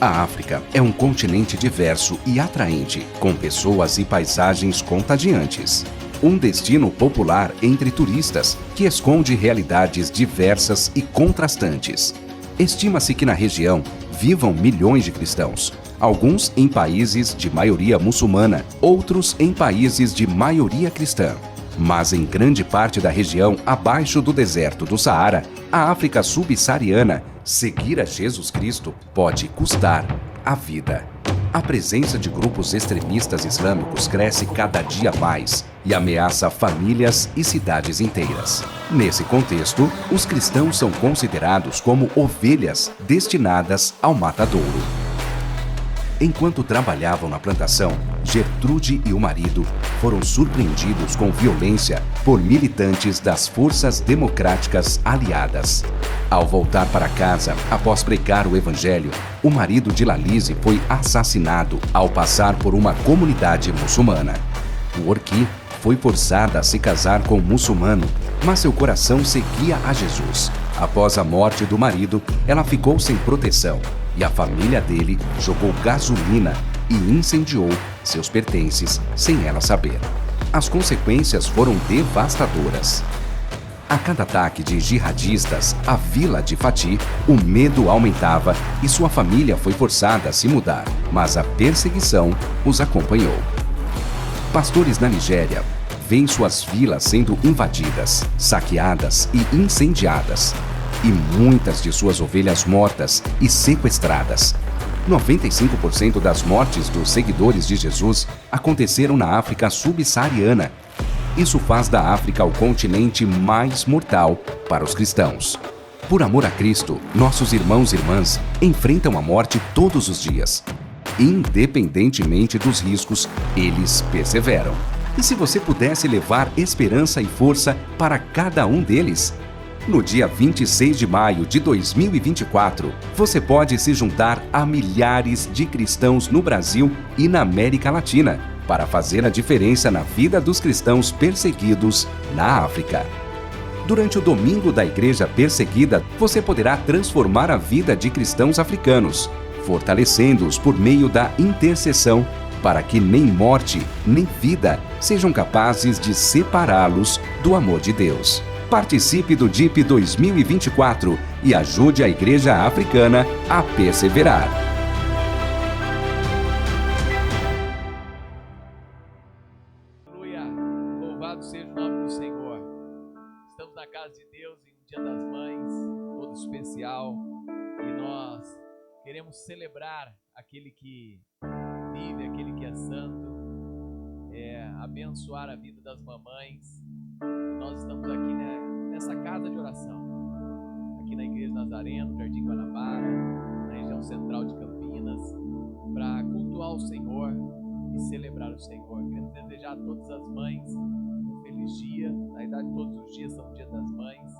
A África é um continente diverso e atraente, com pessoas e paisagens contagiantes. Um destino popular entre turistas que esconde realidades diversas e contrastantes. Estima-se que na região vivam milhões de cristãos, alguns em países de maioria muçulmana, outros em países de maioria cristã. Mas em grande parte da região abaixo do deserto do Saara, a África subsaariana, seguir a Jesus Cristo pode custar a vida. A presença de grupos extremistas islâmicos cresce cada dia mais e ameaça famílias e cidades inteiras. Nesse contexto, os cristãos são considerados como ovelhas destinadas ao matadouro. Enquanto trabalhavam na plantação, Gertrude e o marido foram surpreendidos com violência por militantes das Forças Democráticas Aliadas. Ao voltar para casa, após pregar o evangelho, o marido de Lalise foi assassinado ao passar por uma comunidade muçulmana. O Orqui foi forçada a se casar com um muçulmano, mas seu coração seguia a Jesus. Após a morte do marido, ela ficou sem proteção e a família dele jogou gasolina e incendiou seus pertences sem ela saber. As consequências foram devastadoras. A cada ataque de jihadistas à vila de Fati, o medo aumentava e sua família foi forçada a se mudar, mas a perseguição os acompanhou. Pastores na Nigéria veem suas vilas sendo invadidas, saqueadas e incendiadas, e muitas de suas ovelhas mortas e sequestradas. 95% das mortes dos seguidores de Jesus aconteceram na África subsaariana. Isso faz da África o continente mais mortal para os cristãos. Por amor a Cristo, nossos irmãos e irmãs enfrentam a morte todos os dias. Independentemente dos riscos, eles perseveram. E se você pudesse levar esperança e força para cada um deles? No dia 26 de maio de 2024, você pode se juntar a milhares de cristãos no Brasil e na América Latina para fazer a diferença na vida dos cristãos perseguidos na África. Durante o Domingo da Igreja Perseguida, você poderá transformar a vida de cristãos africanos, fortalecendo-os por meio da intercessão, para que nem morte, nem vida sejam capazes de separá-los do amor de Deus. Participe do DIP 2024 e ajude a Igreja Africana a perseverar. Aleluia! Louvado seja o nome do Senhor. Estamos na casa de Deus em um Dia das Mães, todo especial, e nós queremos celebrar aquele que vive, aquele que é santo, abençoar a vida das mamães. Nós estamos aqui nessa casa de oração, aqui na Igreja Nazareno, Jardim Guanabara, na região central de Campinas, para cultuar o Senhor e celebrar o Senhor. Queremos desejar a todas as mães um feliz dia. Na verdade, todos os dias são o Dia das Mães,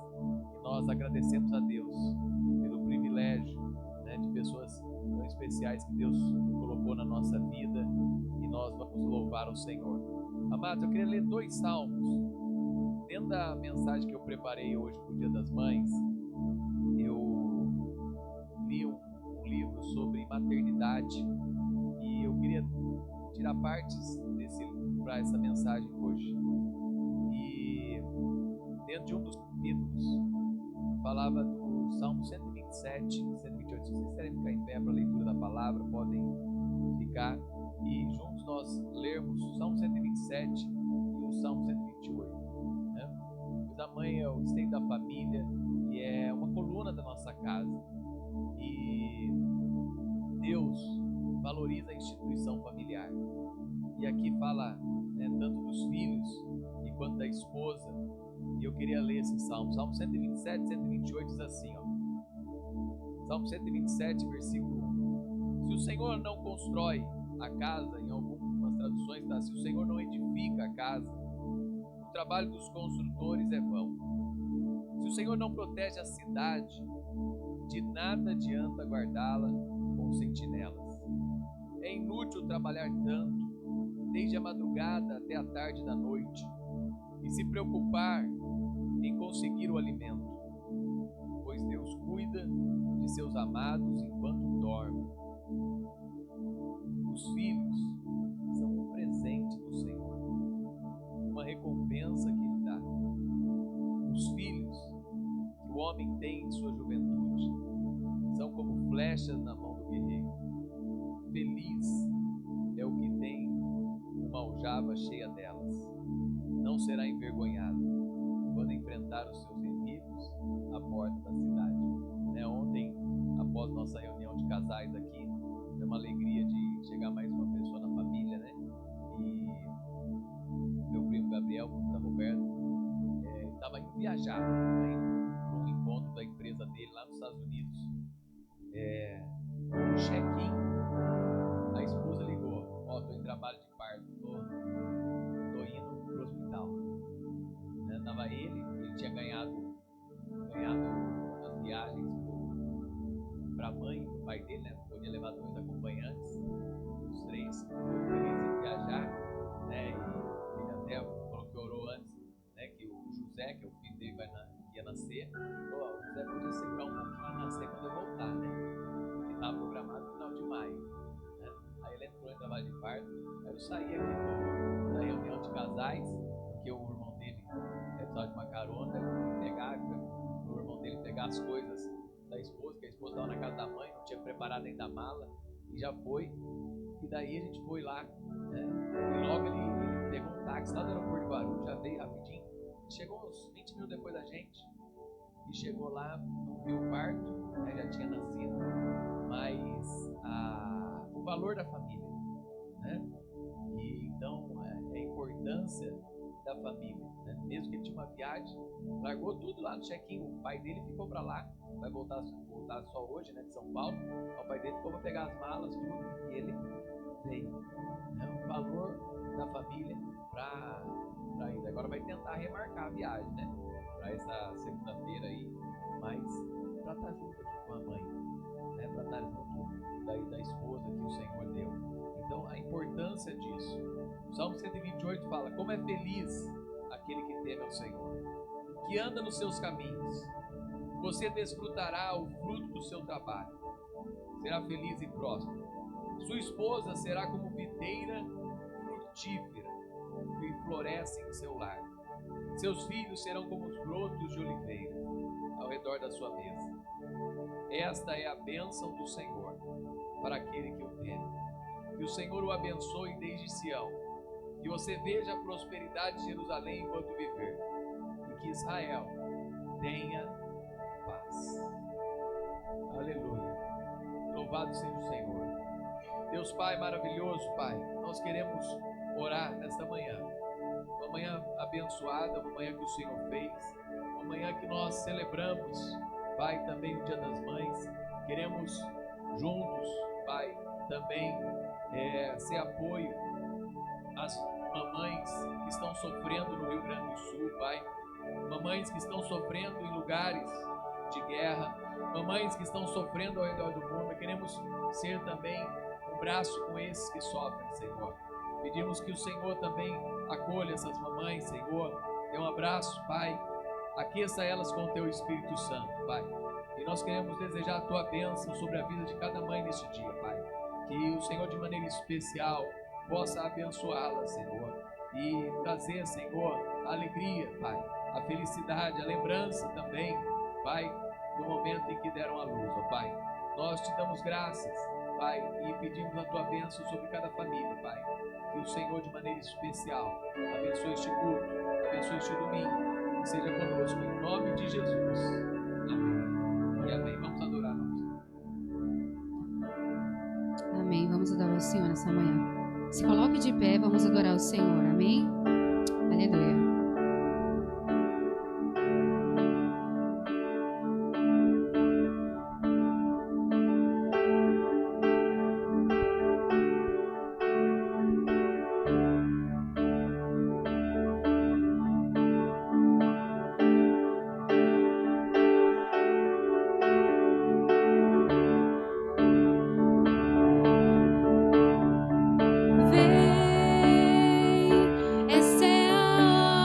e nós agradecemos a Deus pelo privilégio, de pessoas tão especiais que Deus colocou na nossa vida, e nós vamos louvar o Senhor. Amados, eu queria ler 2 salmos. Dentro da mensagem que eu preparei hoje para o Dia das Mães, eu li um livro sobre maternidade, e eu queria tirar partes desse livro para essa mensagem hoje. E dentro de um dos capítulos falava do Salmo 127 e 128. Se vocês querem ficar em pé para a leitura da palavra, podem ficar, e juntos nós lermos o Salmo 127 e o Salmo 128. Pois a mãe é o esteio da família e é uma coluna da nossa casa, e Deus valoriza a instituição familiar. E aqui fala, tanto dos filhos e quanto da esposa. E eu queria ler esse salmo. Salmo 127, 128 diz assim, Salmo 127, versículo 1. Se o Senhor não constrói a casa, em algumas traduções está: se o Senhor não edifica a casa, o trabalho dos construtores é vão. Se o Senhor não protege a cidade, de nada adianta guardá-la com sentinelas. É inútil trabalhar tanto, desde a madrugada até a tarde da noite, e se preocupar em conseguir o alimento, pois Deus cuida de seus amados enquanto dormem. Os filhos são um presente do Senhor, uma recompensa que Ele dá. Os filhos que o homem tem em sua juventude são como flechas na mão do guerreiro. Feliz é o que tem uma aljava cheia delas. Não será envergonhado quando enfrentar os seus inimigos à porta da cidade. Ontem, após nossa reunião de casais aqui, é uma alegria de chegar mais uma pessoa na família, né? E meu primo Gabriel, da Roberto, estava indo viajar, para um encontro da empresa dele lá nos Estados Unidos. No check-in, a esposa ligou: tô em trabalho de parto, tô indo pro hospital. Tava ele tinha ganhado as viagens para a mãe e para o pai dele, né? Podia levar 2 acompanhantes, os 3 felizes em viajar, né? E ele até falou que orou antes, né? Que o José, que é o filho dele, ia nascer. O José podia segurar um pouquinho e nascer quando eu voltar, né? Que estava programado no final de maio, né? Aí ele entrou em trabalho de parto. Aí eu saí aqui da reunião de casais, porque o irmão dele precisava de uma carona, pegar o irmão dele pegar as coisas da esposa, que a esposa estava na casa da mãe, não tinha preparado ainda a mala, e já foi. E daí a gente foi lá, né? E logo ele pegou um táxi lá do aeroporto de Guarulhos, já veio rapidinho, chegou uns 20 minutos depois da gente, e chegou lá, não viu o parto, né? Já tinha nascido, mas o valor da família, né? E então a importância da família, né? Mesmo que ele tinha uma viagem, largou tudo lá no check-in. O pai dele ficou para lá, vai voltar só hoje, né, de São Paulo. O pai dele ficou para pegar as malas, tudo, e ele veio, né? O valor da família para ir. Agora vai tentar remarcar a viagem, né, para essa segunda-feira aí, mas para estar junto aqui com a mãe, né, para estar junto da esposa que o Senhor deu. Então a importância disso. O Salmo 128 fala: como é feliz aquele que teme ao Senhor, que anda nos seus caminhos. Você desfrutará o fruto do seu trabalho, será feliz e próspero. Sua esposa será como videira frutífera que floresce em seu lar. Seus filhos serão como os brotos de oliveira ao redor da sua mesa. Esta é a bênção do Senhor para aquele que o teme. Que o Senhor o abençoe desde Sião, que você veja a prosperidade de Jerusalém enquanto viver, e que Israel tenha paz. Aleluia. Louvado seja o Senhor. Deus Pai maravilhoso, Pai, nós queremos orar nesta manhã, uma manhã abençoada, uma manhã que o Senhor fez, uma manhã que nós celebramos, Pai, também o Dia das Mães. Queremos juntos, Pai, também ser apoio às mamães que estão sofrendo no Rio Grande do Sul, Pai, mamães que estão sofrendo em lugares de guerra, mamães que estão sofrendo ao redor do mundo. Queremos ser também um braço com esses que sofrem, Senhor. Pedimos que o Senhor também acolha essas mamães, Senhor. Dê um abraço, Pai. Aqueça elas com o Teu Espírito Santo, Pai. E nós queremos desejar a Tua bênção sobre a vida de cada mãe neste dia, Pai. Que o Senhor, de maneira especial, possa abençoá-las, Senhor. E trazer, Senhor, a alegria, Pai, a felicidade, a lembrança também, Pai, do momento em que deram a luz, ó Pai. Nós te damos graças, Pai, e pedimos a Tua bênção sobre cada família, Pai. Que o Senhor, de maneira especial, abençoe este culto, abençoe este domingo, e seja conosco, em nome de Jesus. Amém. E amém. Vamos adorar, vamos. Amém. Vamos adorar o Senhor nessa manhã. Se coloque de pé, vamos adorar o Senhor. Amém? Aleluia. Essa é a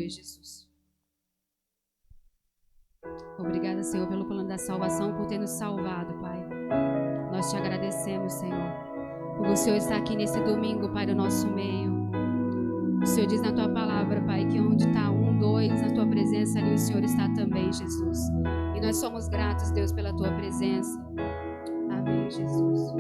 Aleluia, Jesus. Obrigada, Senhor, pelo plano da salvação, por ter nos salvado, Pai. Nós te agradecemos, Senhor, por o Senhor estar aqui nesse domingo, Pai, no nosso meio. O Senhor diz na tua palavra, Pai, que onde está um, dois, na tua presença, ali o Senhor está também, Jesus. E nós somos gratos, Deus, pela tua presença. Amém, Jesus.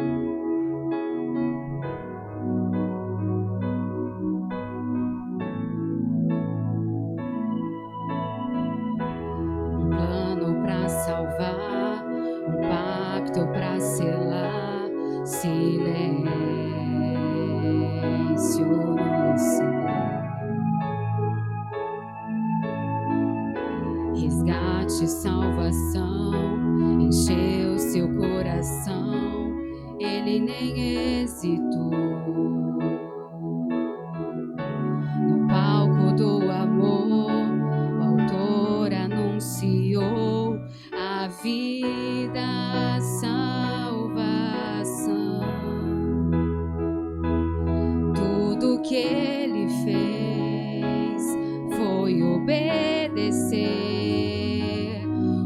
Um plano para salvar, um pacto para selar, silêncio no céu. Resgate, salvação, encheu seu coração, ele nem hesitou. No palco do amor, o autor anunciou a vida, a salvação. Tudo que ele fez foi obedecer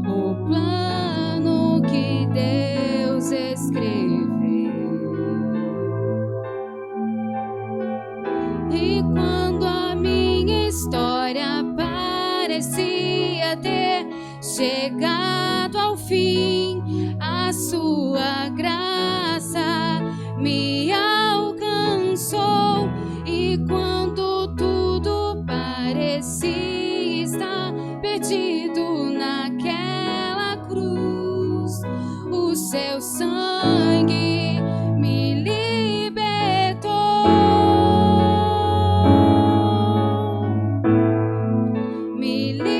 o plano que Deus escreveu. E quando a minha história parecia ter chegado ao fim, a sua graça me alcançou. E quando tudo parecia estar perdido naquela cruz, o seu sangue me libertou. Me libertou.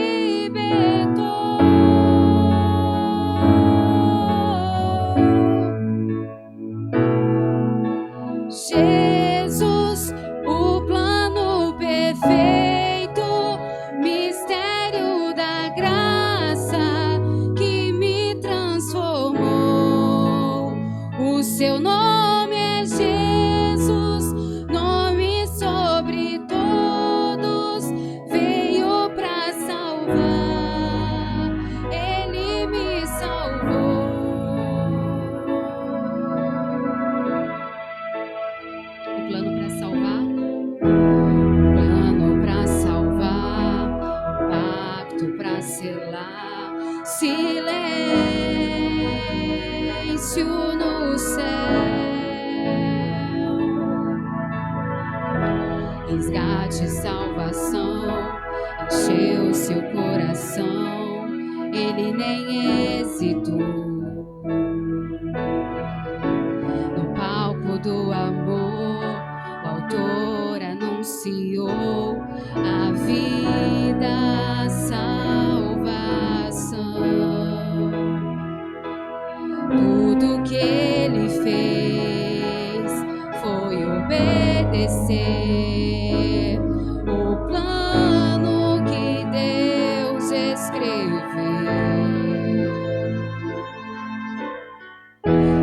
Jesus, o plano perfeito, mistério da graça que me transformou. O seu nome é Jesus, nome sobre todos, veio pra salvar, ele me salvou. O plano pra salvar, plano pra salvar, o pacto pra selar, silêncio no céu. Resgate, salvação, encheu seu coração, ele nem hesitou. No palco do amor, o autor anunciou a vida, a salvação. Tudo que ele fez foi obedecer o plano que Deus escreveu.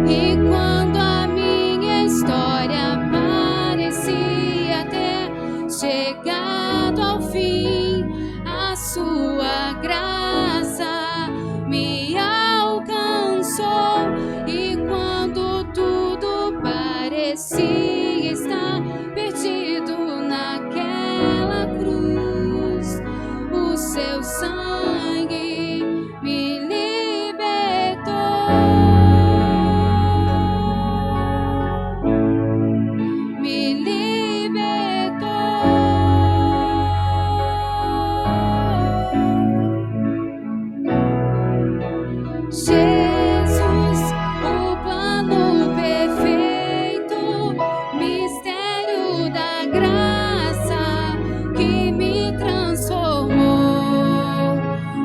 E quando a minha história parecia ter chegado ao fim, a sua graça me alcançou. E quando tudo parecia estar perdido naquela cruz, o seu sangue me libertou. Me libertou. Jesus, o plano perfeito, mistério da graça que me transformou.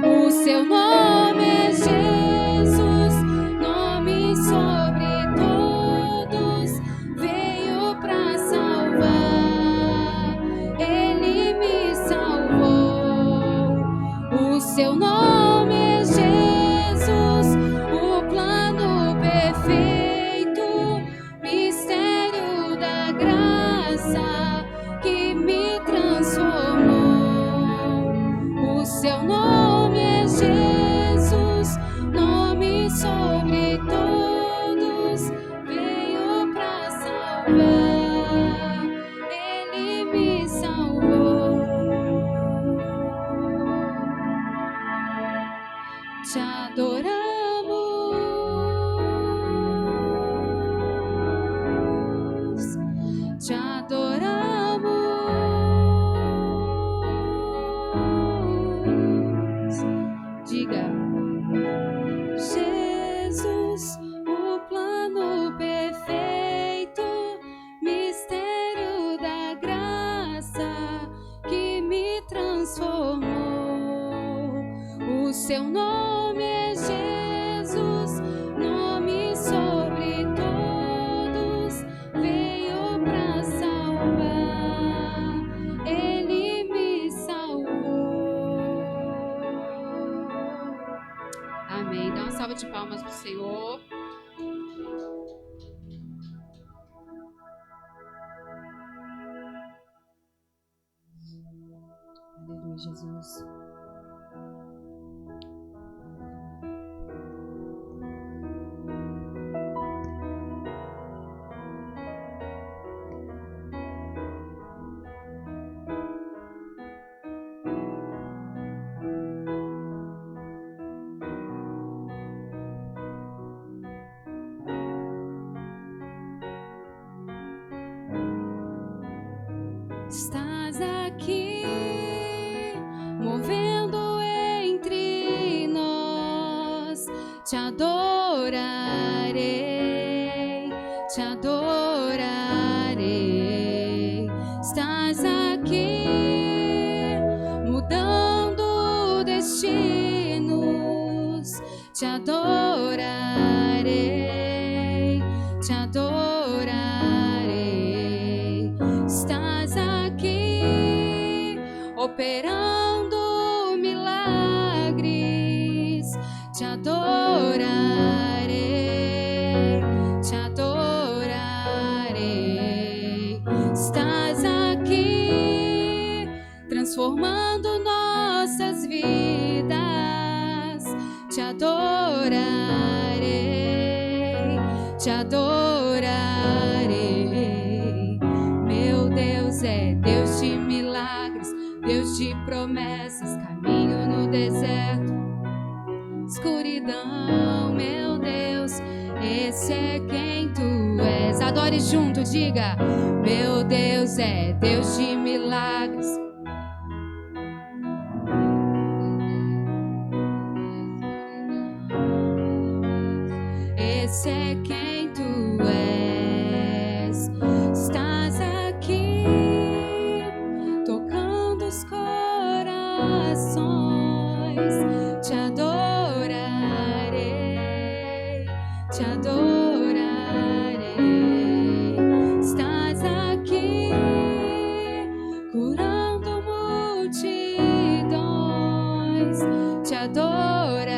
O seu nome é Jesus, nome sobre todos, veio pra salvar, ele me salvou. O seu nome é Jesus, o plano perfeito, mistério da graça que me transformou. O seu nome é Jesus, nome sobre todos, veio pra salvar, ele me salvou. Te adoramos, te adoramos. Diga: Jesus, o plano perfeito, mistério da graça que me transformou. O seu nome é Jesus, nome sobre todos, veio pra salvar, ele me salvou. Amém. Dá uma salva de palmas pro Senhor. Aleluia, Jesus. Estás aqui, movendo entre nós. Te adorarei, te adorarei. Estás aqui, mudando destinos. Te adorarei, te adorarei. Estás aqui, operando milagres. Te adorarei, te adorarei. Estás aqui, transformando nossas vidas. Te adorarei, te adorarei. Meu Deus é Deus de milagres, Deus de promessas, caminho no deserto, escuridão. Meu Deus, esse é quem tu és. Adore junto, diga: meu Deus é Deus de milagres. Esse é quem tu és. Estás aqui, tocando os corações. Te adorarei, te adorarei. Estás aqui, curando multidões. Te adorarei,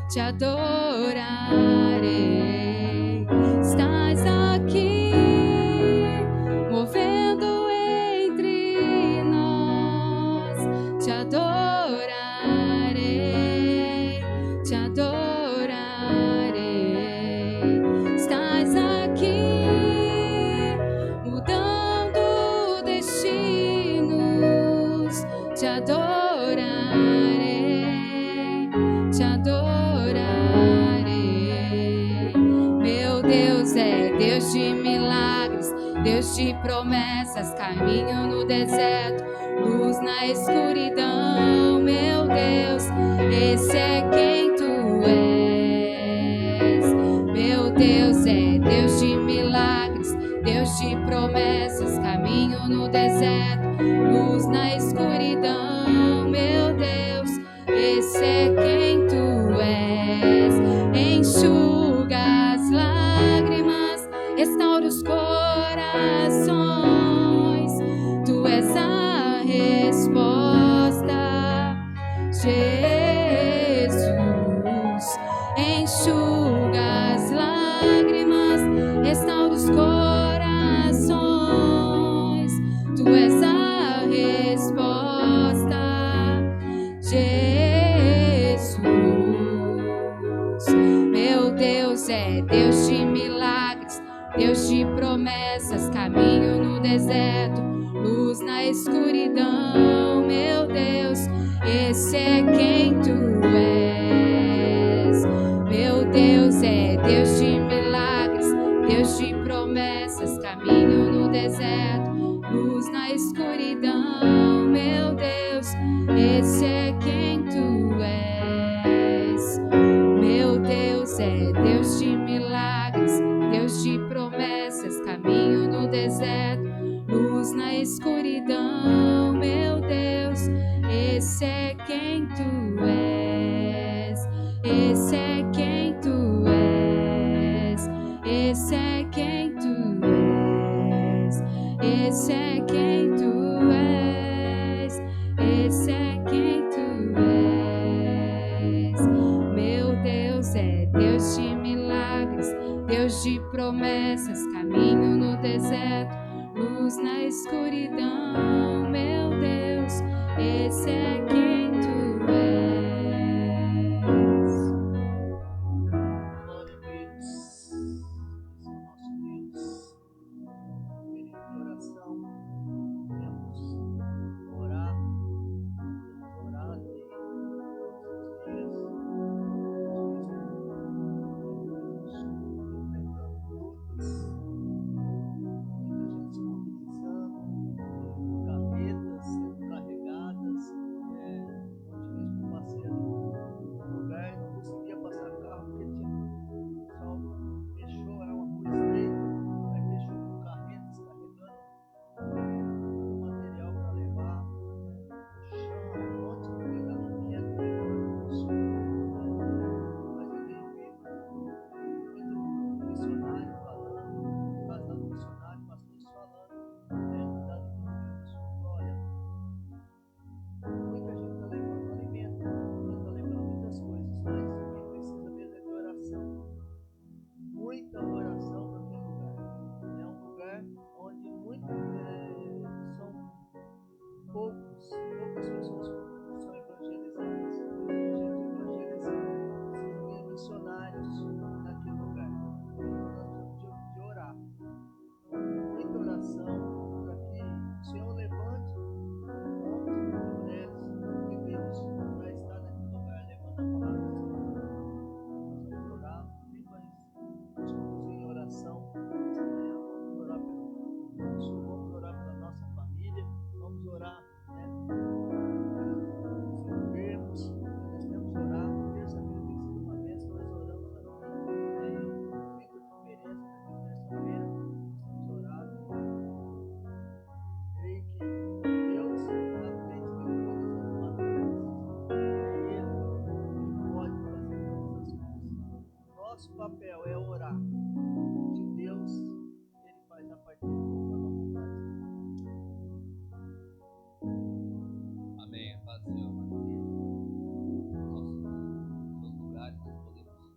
te adorarei. Estás aqui, movendo entre nós. Te adorarei, te adorarei. Estás aqui, mudando destinos. Te adorarei, te adorarei. Meu Deus é Deus de milagres, Deus de promessas, caminho no deserto, luz na escuridão. Meu Deus, esse é quem tu és. Meu Deus é Deus de milagres, Deus de promessas, caminho no deserto, luz na escuridão. Meu Deus, esse é quem tu és. Enxuga as lágrimas, restaura os corações. Tu és a resposta, Jesus. Enxuga as lágrimas, restaura os corações. Tu és a resposta. deserto, luz na escuridão, meu Deus, esse é quem tu és. Meu Deus é Deus de milagres, Deus de promessas, caminho no deserto, luz na escuridão, meu Deus, esse é quem tu és. Meu Deus é Deus de milagres, Deus de promessas, caminho no deserto, luz na escuridão, meu Deus, esse é quem tu és. Esse é quem tu és. Esse é quem tu és. Esse é quem tu és. Esse é quem tu és. Meu Deus é Deus de milagres, Deus de promessas, caminho no deserto, luz na escuridão, meu Deus, esse é quem tu és. Glória a Deus. Esse é o nosso Deus. Período de oração. Podemos orar. Temos orado aí todos os dias. Enfrentando lutas. Muita gente se mobilizando. Carretas sendo carregadas. Ontem mesmo eu passei ali no lugar e não conseguia passar carro porque o pessoal fechou, era uma rua estreita, aí fechou com carretas carregando material para levar, chão, um monte de coisa, alimento, levando isso. Mas eu tenho ouvido muito missionário falando, casal missionário, pastores falando, da língua de Deus. Olha, muita gente está levando alimento, está levando muitas coisas, mas o que precisa mesmo é de oração. Muita oração naquele lugar. É um lugar onde são poucas pessoas que são evangelizadas. Gente evangelizando. Precisam de missionários naquele lugar. Então nós precisamos de orar. Muita oração para que o Senhor levante homens e mulheres de Deus para estar naquele lugar levando a palavra do Senhor. Nós vamos orar, fica juntos em oração. Vamos orar pelo Senhor, vamos orar pela nossa família, vamos orar, pelos enfermos. Nós temos que orar. Terça-feira tem sido uma vez, nós oramos aqui. Eu fico diferença na terça-feira, nós temos orado. Creio que Deus está à frente de todas as batalhas. É Ele que pode fazer todas as coisas. Nosso papel é orar. De Deus, Ele faz a parte dele conforme a vontade. Amém. Paz do Senhor, amado igreja. Nos lugares nós podemos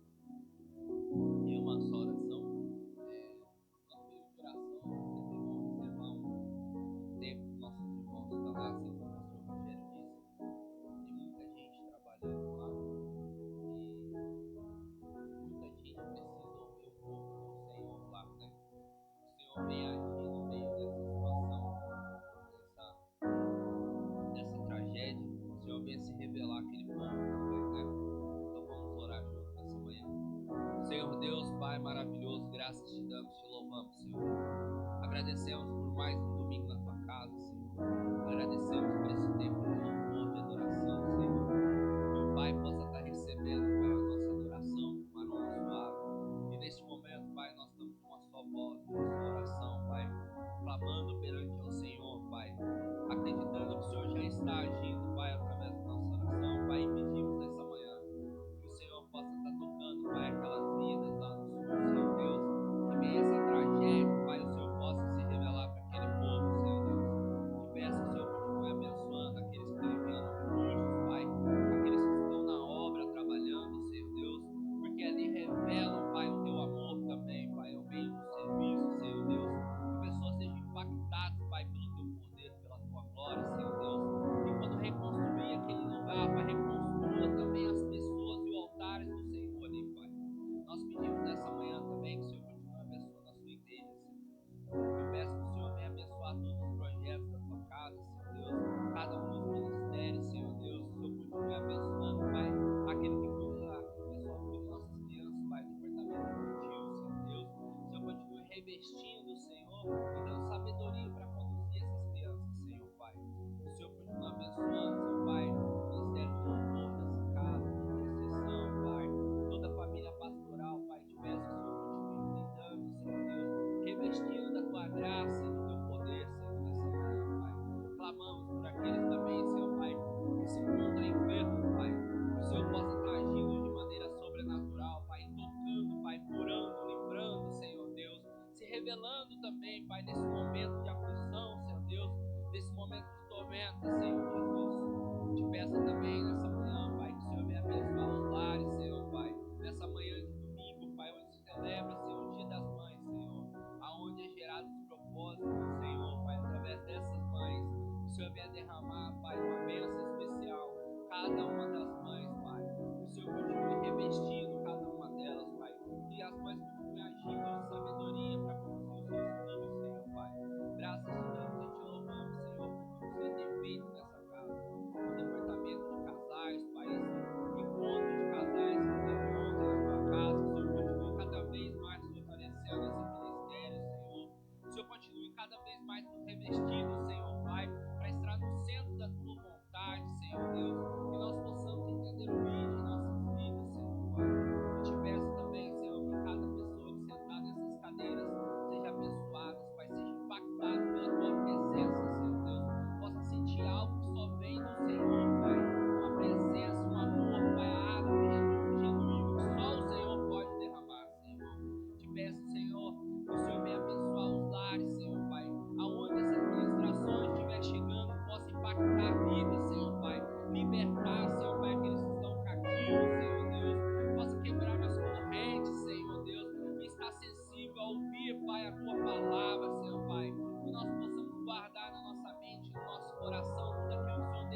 em uma só oração. Nosso período de oração sempre vamos reservar um tempo para nossos irmãos estar lá, assim como o pastor Rogério disse. Tem muita gente trabalhando lá e muita gente precisa ouvir o povo do Senhor lá, né? O Senhor vem agir no meio dessa situação, dessa tragédia. O Senhor vem se revelar àquele povo também, né? Então vamos orar juntos nessa manhã. Senhor Deus, Pai maravilhoso, graças te damos, te louvamos, Senhor. Agradecemos por mais um domingo na tua casa, Senhor. Agradecemos por esse tempo de louvor, de adoração, Senhor. Que o Pai possa estar recebendo, Pai, a nossa adoração, a nosso lado. E neste momento, Pai, nós estamos com uma só voz, uma só oração, Pai, clamando perante ao Senhor, Pai, acreditando que o Senhor já está agindo, Pai, através da nossa oração, Pai, e pedimos nessa manhã que o Senhor possa estar tocando, Pai, aquelas vidas lá no sul, Senhor Deus, que vem essa tragédia, Pai, o Senhor possa se revelar para aquele povo, Senhor Deus.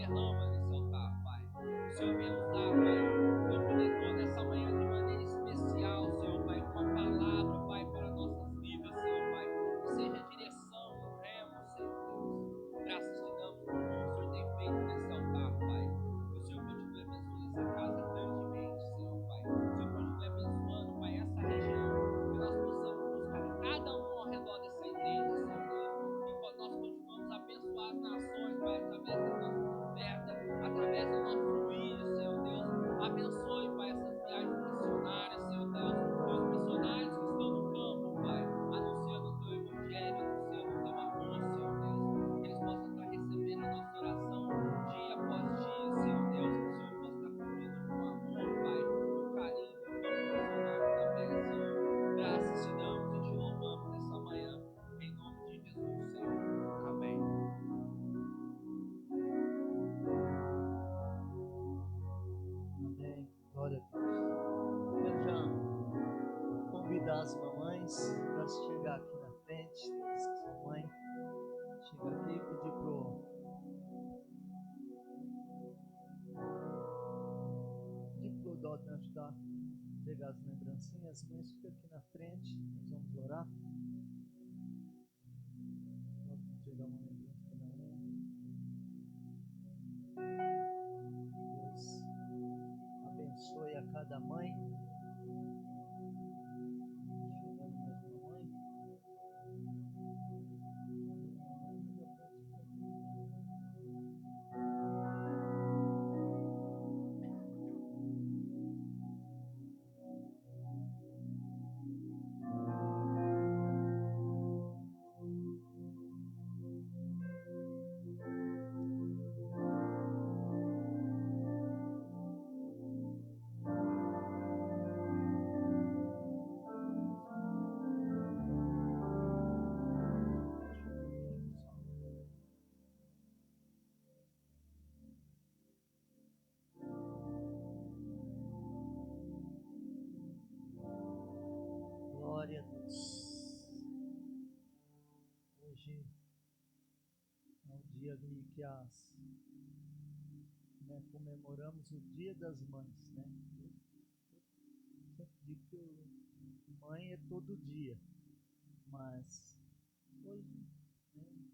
derrama nesse altar, Pai. O Senhor vem usar, Pai, teu poder nessa manhã de maneira especial, Senhor, Pai, com uma palavra, Pai, para nossas vidas, Senhor, Pai. Que seja a direção, o remo, Senhor Deus. Graças te damos por como o Senhor tem feito nesse altar, Pai. Que o Senhor continue abençoando essa casa grandemente, Senhor, Pai. Que o Senhor continue abençoando, Pai, essa região. Que nós possamos buscar cada um ao redor dessa igreja, Senhor Deus. E quando nós continuamos a abençoar as nações, Pai, através da nossa oferta, através do nosso vídeo, Senhor Deus. Abençoe, Pai, essas viagens missionárias, Senhor Deus. E os missionários que estão no campo, Pai, anunciando o teu evangelho, anunciando o teu amor, Senhor Deus. Que eles possam estar recebendo a nossa oração dia após dia, Senhor Deus. Que o Senhor possa estar cumprindo com amor, Pai, com carinho, com também, Senhor. Graças te damos e te louvamos nessa manhã, em nome de Jesus, Senhor. Amém. Amém. Glória a Deus. Quero já convidar as mamães para chegar aqui na frente. Todas que são mãe, chega aqui e pedir pro Dó me ajudar a pegar as lembrancinhas. As mães ficam aqui na frente. Nós vamos orar. Vamos entregar uma lembrança para cada um. Deus abençoe a cada mãe. Chegando mais uma mãe. Glória a Deus. Hoje é um dia que comemoramos o Dia das Mães, né? Eu sempre digo que mãe é todo dia, mas hoje, né,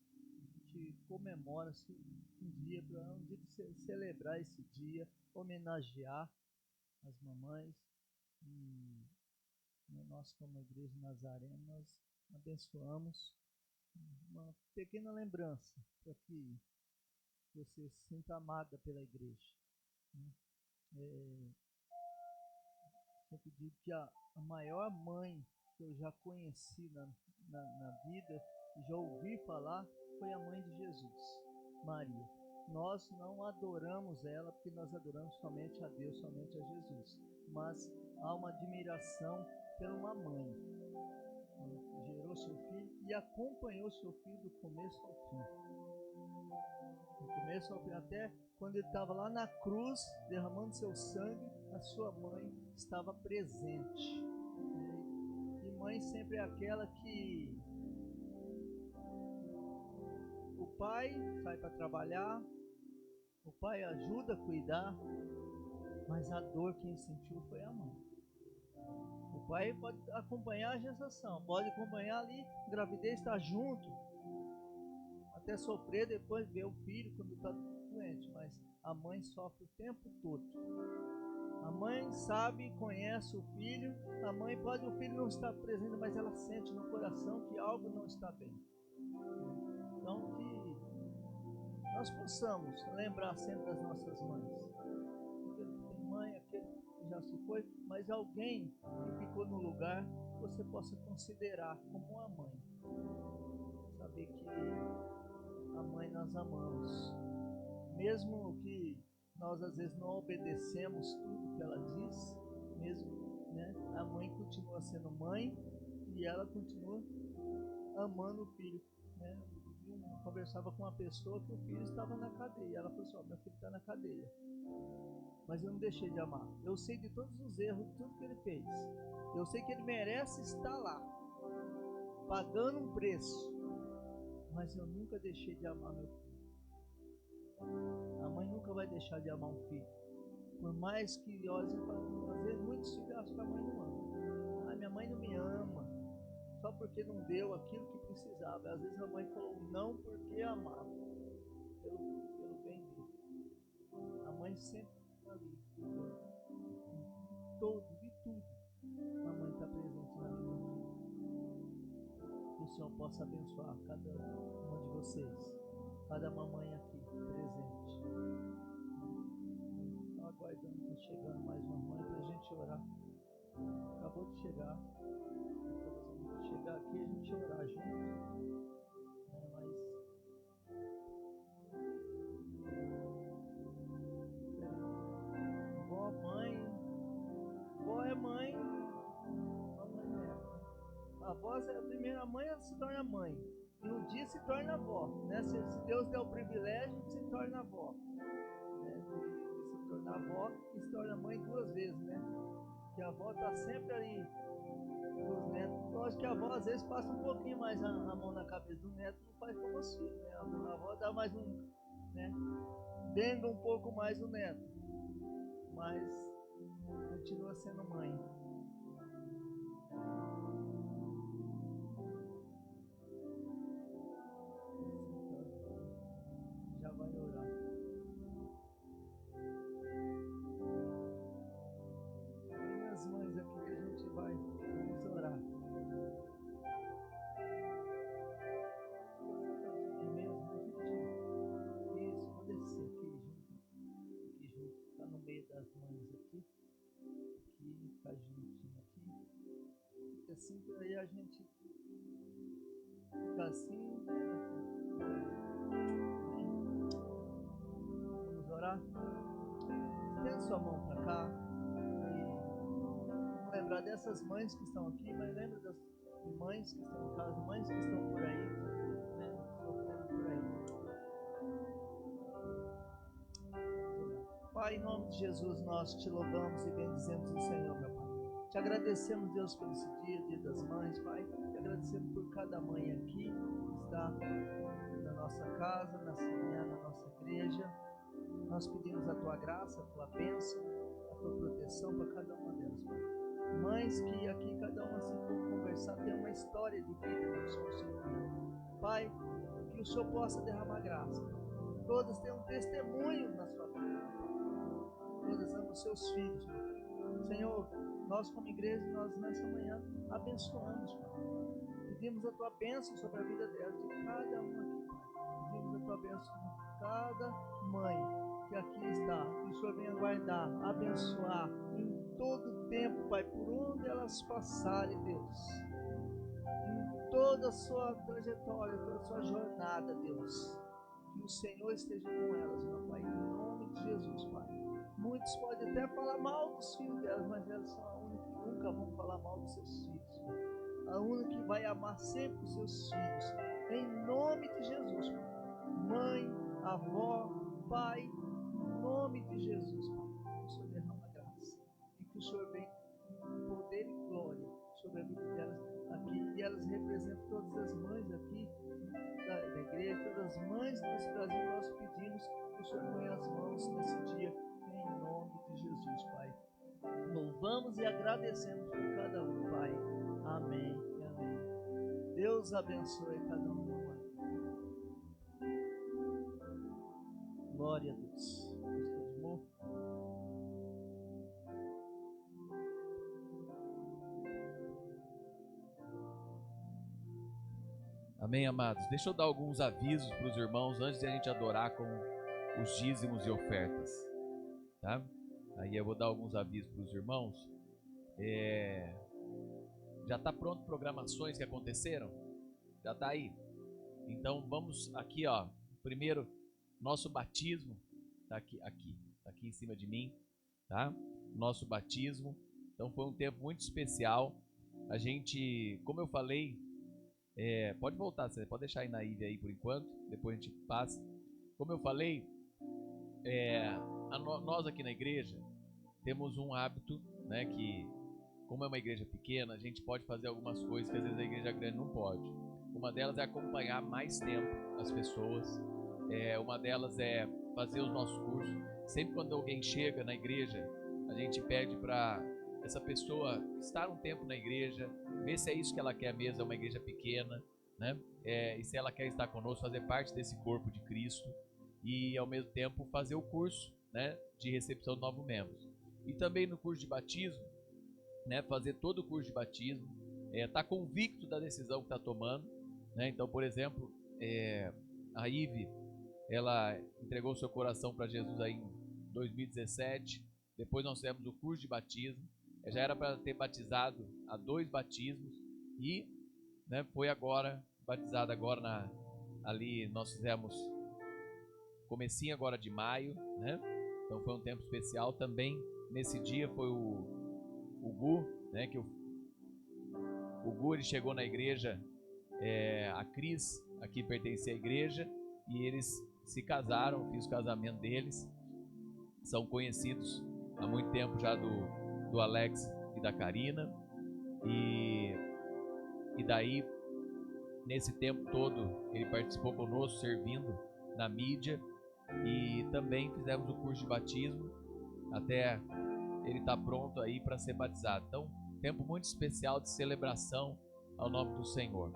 a gente comemora um dia de celebrar esse dia, homenagear as mamães. E nós, como Igreja Nazarena, nós abençoamos uma pequena lembrança para que você se sinta amada pela igreja. Sempre digo que a maior mãe que eu já conheci na vida, já ouvi falar, foi a mãe de Jesus, Maria. Nós não adoramos ela porque nós adoramos somente a Deus, somente a Jesus, mas há uma admiração pela uma mãe que gerou seu filho e acompanhou seu filho do começo ao fim. Do começo ao fim, até quando ele estava lá na cruz, derramando seu sangue, a sua mãe estava presente. E mãe sempre é aquela que o pai sai para trabalhar, o pai ajuda a cuidar, mas a dor quem sentiu foi a mãe. O pai pode acompanhar a gestação, pode acompanhar ali, a gravidez, está junto, até sofrer depois ver o filho quando está doente, mas a mãe sofre o tempo todo. A mãe sabe, conhece o filho, o filho não estar presente, mas ela sente no coração que algo não está bem. Então que nós possamos lembrar sempre das nossas mães. Aquele que tem mãe, aquele que já se foi, mas alguém que ficou no lugar que você possa considerar como uma mãe. Saber que a mãe nós amamos. Mesmo que nós às vezes não obedecemos tudo que ela diz, mesmo, né, a mãe continua sendo mãe e ela continua amando o filho, né? Eu conversava com uma pessoa que o filho estava na cadeia. Ela falou assim: meu filho está na cadeia, mas eu não deixei de amar. Eu sei de todos os erros, de tudo que ele fez. Eu sei que ele merece estar lá, pagando um preço, mas eu nunca deixei de amar meu filho. A mãe deixar de amar um filho. Por mais que, às vezes muitos filhos acham que a mãe não ama. Ah, minha mãe não me ama, só porque não deu aquilo que precisava. Às vezes a mãe falou não porque amava, pelo bem dele. A mãe sempre está ali, de tudo. A mãe está presente na vida do filho. Que o Senhor possa abençoar cada uma de vocês, cada mamãe aqui presente. Estou aguardando, está chegando mais uma mãe para a gente orar. Acabou de chegar. Vamos chegar aqui e a gente orar junto. A primeira mãe, ela se torna mãe, e um dia se torna avó, né? Se Deus der o privilégio, se torna avó, né? De se tornar avó e se torna mãe duas vezes, né? Que a avó está sempre ali dos netos. Eu acho que a avó às vezes passa um pouquinho mais a mão na cabeça do neto, não faz como os filhos, né? A avó dá mais né? Denga um pouco mais o neto, mas continua sendo mãe. Assim, aí a gente fica assim. Vamos orar? Estenda sua mão para cá. Vamos lembrar dessas mães que estão aqui, mas lembra das mães que estão em casa, mães que estão por aí, né? Sofrendo por aí. Pai, em nome de Jesus, nós te louvamos e bendizemos o Senhor, meu Pai. Te agradecemos, Deus, por esse dia das mães, Pai. Te agradecemos por cada mãe aqui que está na nossa casa, na nossa igreja. Nós pedimos a Tua graça, a Tua bênção, a Tua proteção para cada uma delas, Pai. Mães que aqui cada uma se for conversar tem uma história de vida com o Senhor. Pai, que o Senhor possa derramar graça. Todas têm um testemunho na sua vida. Todas amam os seus filhos, Pai. Senhor, nós como igreja, nós nessa manhã abençoamos, Pai. Pedimos a Tua bênção sobre a vida delas, de cada uma aqui, Pai. Pedimos a Tua bênção sobre cada mãe que aqui está. Que o Senhor venha guardar, abençoar em todo o tempo, Pai, por onde elas passarem, Deus. Em toda a sua trajetória, toda a sua jornada, Deus. Que o Senhor esteja com elas, meu Pai, em nome de Jesus, Pai. Muitos podem até falar mal dos filhos delas, mas elas são a única que nunca vão falar mal dos seus filhos. A única que vai amar sempre os seus filhos. Em nome de Jesus, Pai. Mãe, avó, pai, em nome de Jesus, Pai. Que o Senhor derrama graça. E que o Senhor venha com poder e glória sobre a vida delas aqui. E elas representam todas as mães aqui da igreja, todas as mães desse Brasil. Nós pedimos que o Senhor ponha as mãos nesse dia. Em nome de Jesus, Pai. Louvamos e agradecemos por cada um, Pai. Amém e amém. Deus abençoe cada um, Pai. Glória a Deus. Amém, amados? Deixa eu dar alguns avisos para os irmãos antes de a gente adorar com os dízimos e ofertas, tá? Aí eu vou dar alguns avisos para os irmãos. Já está pronto programações que aconteceram? Já está aí? Então vamos aqui, ó. Primeiro, nosso batismo está aqui em cima de mim, tá? Nosso batismo. Então foi um tempo muito especial. A gente, como eu falei, pode voltar, você pode deixar aí na Ivy aí por enquanto, depois a gente passa. Como eu falei, nós aqui na igreja temos um hábito, né, que como é uma igreja pequena, a gente pode fazer algumas coisas que às vezes a igreja grande não pode. Uma delas é acompanhar mais tempo as pessoas, uma delas é fazer os nossos cursos. Sempre quando alguém chega na igreja, a gente pede para essa pessoa estar um tempo na igreja, ver se é isso que ela quer mesmo, é uma igreja pequena, né? E se ela quer estar conosco, fazer parte desse corpo de Cristo e ao mesmo tempo fazer o curso, né, de recepção de novos membros. E também no curso de batismo, né, fazer todo o curso de batismo, tá convicto da decisão que está tomando, né? Então, por exemplo, a Ive, ela entregou seu coração para Jesus aí em 2017. Depois nós fizemos o curso de batismo. Já era para ter batizado a 2 batismos e, né, foi agora batizada agora ali nós fizemos comecinho agora de maio, né? Então foi um tempo especial também. Nesse dia foi o Gu, né, que o Gu, ele chegou na igreja, a Cris aqui pertencia à igreja e eles se casaram, fiz o casamento deles. São conhecidos há muito tempo já do Alex e da Karina, e daí nesse tempo todo ele participou conosco servindo na mídia, e também fizemos o curso de batismo até ele estar pronto aí para ser batizado. Então, tempo muito especial de celebração ao nome do Senhor,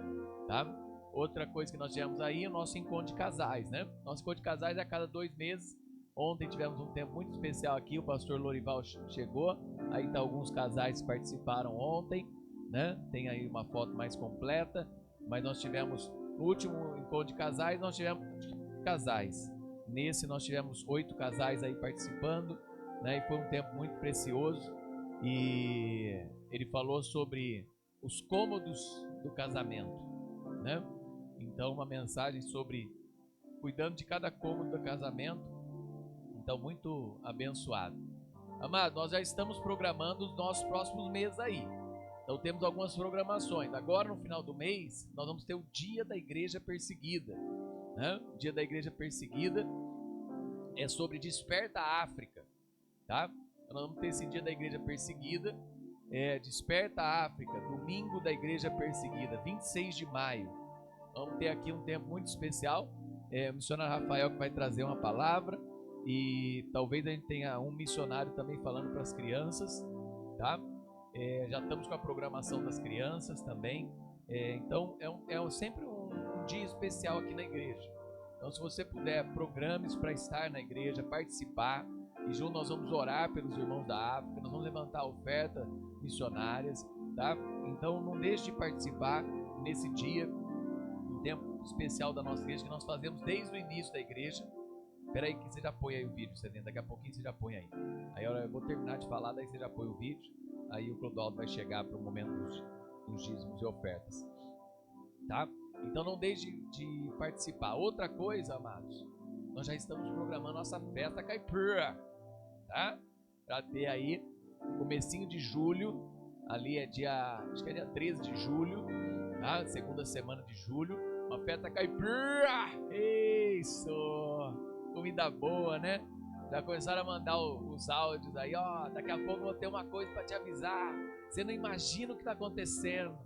tá? Outra coisa que nós tivemos aí é o nosso encontro de casais, né? Nosso encontro de casais é a cada 2 meses. Ontem tivemos um tempo muito especial aqui, o pastor Lorival chegou, aí tá alguns casais que participaram ontem, né? Tem aí uma foto mais completa, mas nós tivemos, no último encontro de casais, nós tivemos casais. Nesse nós tivemos 8 casais aí participando, né? E foi um tempo muito precioso, e ele falou sobre os cômodos do casamento, né? Então uma mensagem sobre cuidando de cada cômodo do casamento. Então, muito abençoado. Amado, nós já estamos programando os nossos próximos meses aí. Então, temos algumas programações. Agora, no final do mês, nós vamos ter o Dia da Igreja Perseguida, né? O Dia da Igreja Perseguida é sobre Desperta a África, tá? Então, nós vamos ter esse Dia da Igreja Perseguida, Desperta a África, Domingo da Igreja Perseguida, 26 de maio. Vamos ter aqui um tempo muito especial. O missionário Rafael que vai trazer uma palavra. E talvez a gente tenha um missionário também falando para as crianças, tá? Já estamos com a programação das crianças também. Então sempre um dia especial aqui na igreja. Então, se você puder, programe-se para estar na igreja, participar. E junto nós vamos orar pelos irmãos da África, nós vamos levantar ofertas missionárias, tá? Então não deixe de participar nesse dia, um tempo especial da nossa igreja, que nós fazemos desde o início da igreja. Espera aí que você já põe aí o vídeo, daqui a pouquinho você já põe aí. Aí eu vou terminar de falar, daí você já põe o vídeo. Aí o Clodoaldo vai chegar para o momento dos dízimos e ofertas, tá? Então não deixe de participar. Outra coisa, amados, nós já estamos programando nossa festa caipira, tá? Para ter aí comecinho de julho, ali acho que é dia 13 de julho, tá? Segunda semana de julho, uma festa caipira. Isso! Comida boa, né? Já começaram a mandar os áudios aí, ó, daqui a pouco eu vou ter uma coisa para te avisar, você não imagina o que está acontecendo.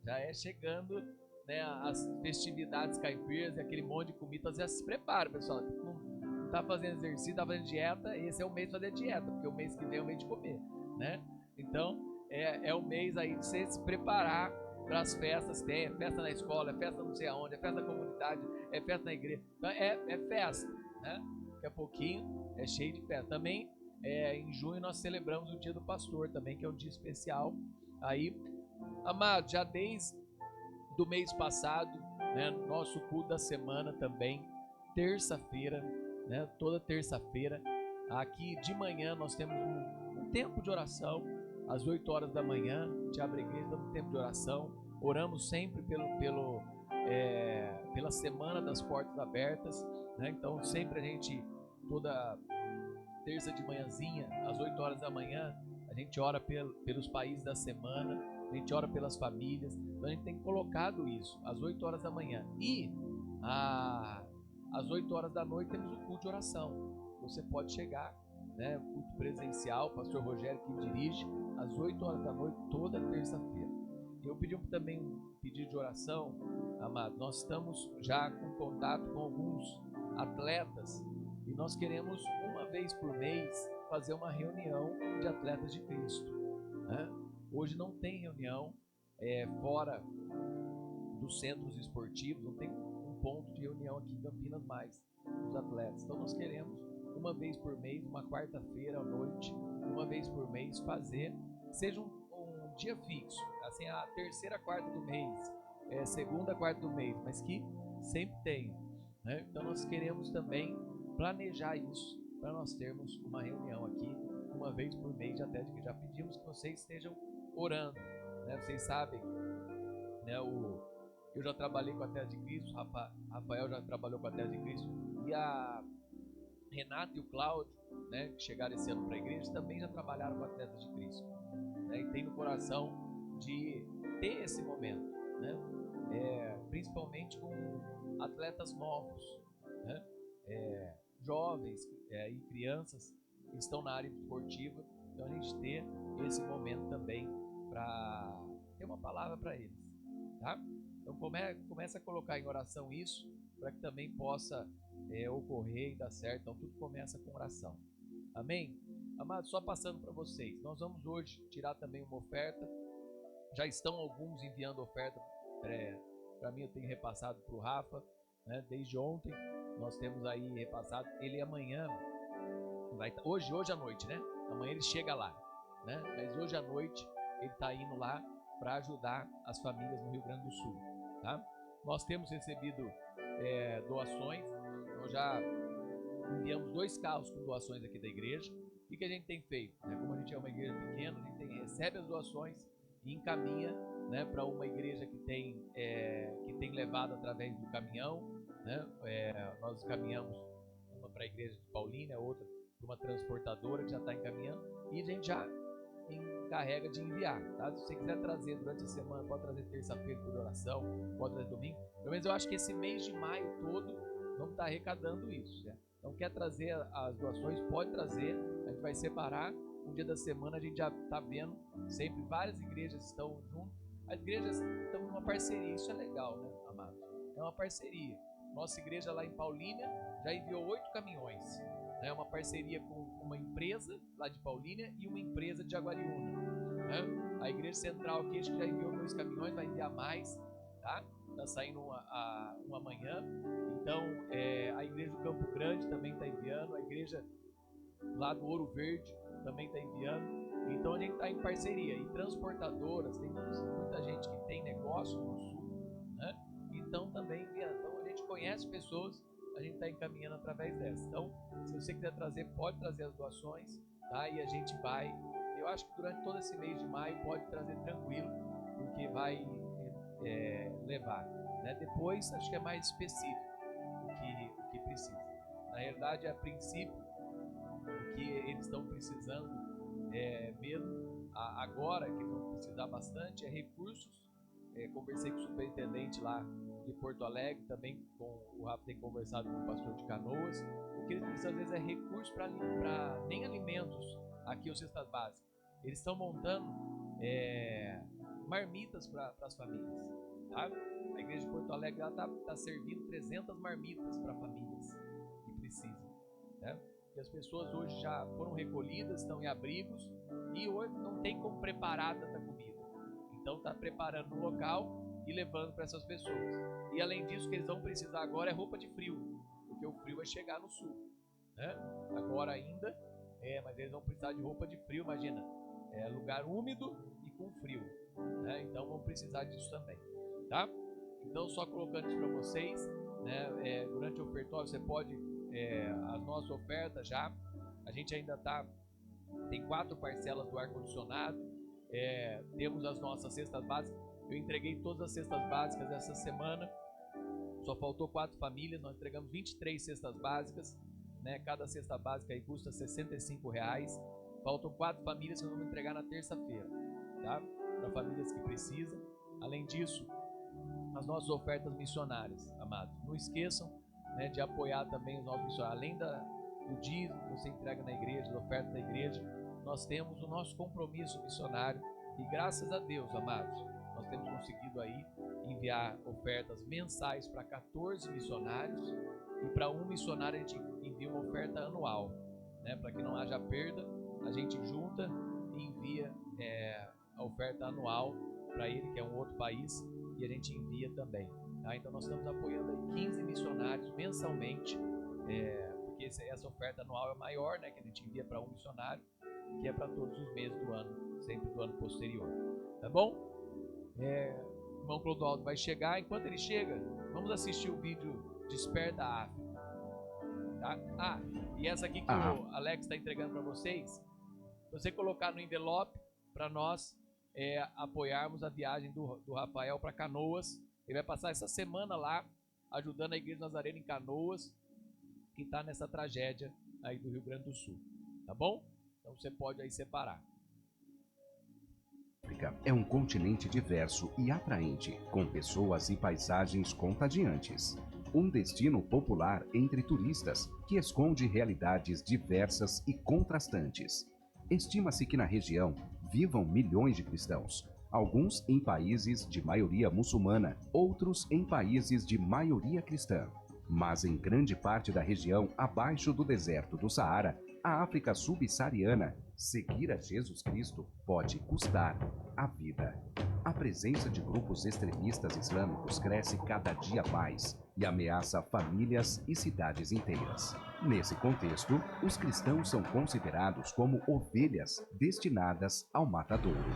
Já chegando, né, as festividades caipiras e aquele monte de comida. Então já se prepara, pessoal, não tá fazendo exercício, tá fazendo dieta, esse é o mês de fazer dieta, porque o mês que vem é o mês de comer, né? Então é o mês aí de você se preparar para as festas. Tem festa na escola, é festa não sei aonde, é festa na comunidade, é festa na igreja. Então é festa, né? Daqui a pouquinho é cheio de festa. Também em junho nós celebramos o Dia do Pastor também, que é um dia especial. Aí, amado, já desde do mês passado, né, nosso culto da semana também, terça-feira, né, toda terça-feira, aqui de manhã nós temos um tempo de oração, às 8 horas da manhã, a gente abre a igreja, damos um tempo de oração, oramos sempre pela semana das portas abertas, né? Então sempre a gente, toda terça de manhãzinha, às 8 horas da manhã, a gente ora pelos países da semana, a gente ora pelas famílias. Então a gente tem colocado isso às 8 horas da manhã. E às 8 horas da noite temos o culto de oração. Você pode chegar, né? Culto presencial, pastor Rogério que dirige, às 8 horas da noite, toda terça-feira. Eu pedi também um pedido de oração, amado. Nós estamos já com contato com alguns atletas e nós queremos, uma vez por mês, fazer uma reunião de atletas de Cristo, né? Hoje não tem reunião fora dos centros esportivos, não tem um ponto de reunião aqui em Campinas mais dos atletas. Então nós queremos, uma vez por mês, uma quarta-feira à noite, uma vez por mês, fazer, seja um dia fixo, assim, a terceira quarta do mês, segunda quarta do mês, mas que sempre tenha, né? Então nós queremos também planejar isso, para nós termos uma reunião aqui, uma vez por mês, até que já pedimos que vocês estejam orando, né? Vocês sabem, né, eu já trabalhei com a Terra de Cristo, Rafael já trabalhou com a Terra de Cristo, e a Renata e o Cláudio, né, que chegaram esse ano para a igreja, também já trabalharam com atletas de Cristo, né, e tem no coração de ter esse momento, né, principalmente com atletas novos, né, jovens e crianças que estão na área esportiva. Então a gente ter esse momento também para ter uma palavra para eles, tá? Então começa a colocar em oração isso, para que também possa ocorrer e dar certo. Então tudo começa com oração. Amém? Amados, só passando para vocês, nós vamos hoje tirar também uma oferta. Já estão alguns enviando oferta para mim, eu tenho repassado para o Rafa, né? Desde ontem nós temos aí repassado. Ele amanhã vai hoje à noite, né? Amanhã ele chega lá, né? Mas hoje à noite ele está indo lá para ajudar as famílias no Rio Grande do Sul, tá? Nós temos recebido doações. Nós já enviamos 2 carros com doações aqui da igreja. O que a gente tem feito, né? Como a gente é uma igreja pequena, a gente recebe as doações e encaminha, né, para uma igreja que tem levado através do caminhão, né? Nós encaminhamos uma para a igreja de Paulínia, outra para uma transportadora que já está encaminhando, e a gente já encarrega de enviar, tá? Se você quiser trazer durante a semana, pode trazer terça-feira por oração, pode trazer domingo. Pelo menos eu acho que esse mês de maio todo vamos estar arrecadando isso, né? Então quer trazer as doações, pode trazer, a gente vai separar. Um dia da semana a gente já está vendo, sempre várias igrejas estão juntas, as igrejas estão numa parceria, isso é legal, né, amados? É uma parceria. Nossa igreja lá em Paulínia já enviou 8 caminhões. É uma parceria com uma empresa lá de Paulínia e uma empresa de Jaguariúna, né? A igreja central aqui acho que já enviou 2 caminhões, vai enviar mais, tá? Tá saindo um amanhã. Então a igreja do Campo Grande também está enviando, a igreja lá do Ouro Verde também está enviando. Então a gente está em parceria. E transportadoras, tem muita gente que tem negócio no sul, né? Então também enviando. Então a gente conhece pessoas, a gente está encaminhando através dessa. Então, se você quiser trazer, pode trazer as doações, tá? E a gente vai, eu acho que durante todo esse mês de maio pode trazer tranquilo, porque vai levar, né? Depois, acho que é mais específico o que precisa. Na realidade, a princípio, o que eles estão precisando mesmo agora, que vão precisar bastante, é recursos. Conversei com o superintendente lá de Porto Alegre, também com o Rafa tem conversado com o pastor de Canoas. O que eles precisam às vezes é recursos para nem alimentos aqui, os cestas básicas. Eles estão montando marmitas para as famílias, tá? A igreja de Porto Alegre está servindo 300 marmitas para famílias que precisam, né? E as pessoas hoje já foram recolhidas, estão em abrigos e hoje não tem como preparar tanta comida. Então está preparando no local e levando para essas pessoas. E além disso, o que eles vão precisar agora é roupa de frio, porque o frio vai chegar no sul, né? Agora ainda, mas eles vão precisar de roupa de frio, imagina, lugar úmido e com frio, né? Então vão precisar disso também, tá? Então só colocando isso para vocês, né? Durante o ofertório você pode, as nossas ofertas já, a gente ainda tem 4 parcelas do ar-condicionado, temos as nossas cestas básicas. Eu entreguei todas as cestas básicas essa semana, só faltou 4 famílias, nós entregamos 23 cestas básicas, né? Cada cesta básica aí custa R$65, faltam 4 famílias que nós vamos entregar na terça-feira, tá? Para famílias que precisam. Além disso, as nossas ofertas missionárias, amados, não esqueçam, né, de apoiar também os nossos missionários. Além do dízimo que você entrega na igreja, da oferta da igreja, nós temos o nosso compromisso missionário e graças a Deus, amados, Nós temos conseguido aí enviar ofertas mensais para 14 missionários e para um missionário a gente envia uma oferta anual, né? Para que não haja perda, a gente junta e envia a oferta anual para ele, que é um outro país, e a gente envia também. Tá? Então nós estamos apoiando aí 15 missionários mensalmente, porque essa oferta anual é maior, né? Que a gente envia para um missionário, que é para todos os meses do ano, sempre do ano posterior. Tá bom? O irmão Clodoaldo vai chegar. Enquanto ele chega, vamos assistir o vídeo Desperta a África. Tá? E essa aqui que o Alex está entregando para vocês, se você colocar no envelope para nós apoiarmos a viagem do Rafael para Canoas. Ele vai passar essa semana lá, ajudando a Igreja Nazarena em Canoas, que está nessa tragédia aí do Rio Grande do Sul. Tá bom? Então você pode aí separar. África é um continente diverso e atraente, com pessoas e paisagens contagiantes. Um destino popular entre turistas que esconde realidades diversas e contrastantes. Estima-se que na região vivam milhões de cristãos, alguns em países de maioria muçulmana, outros em países de maioria cristã. Mas em grande parte da região abaixo do deserto do Saara, a África subsaariana, seguir a Jesus Cristo pode custar a vida. A presença de grupos extremistas islâmicos cresce cada dia mais e ameaça famílias e cidades inteiras. Nesse contexto, os cristãos são considerados como ovelhas destinadas ao matadouro.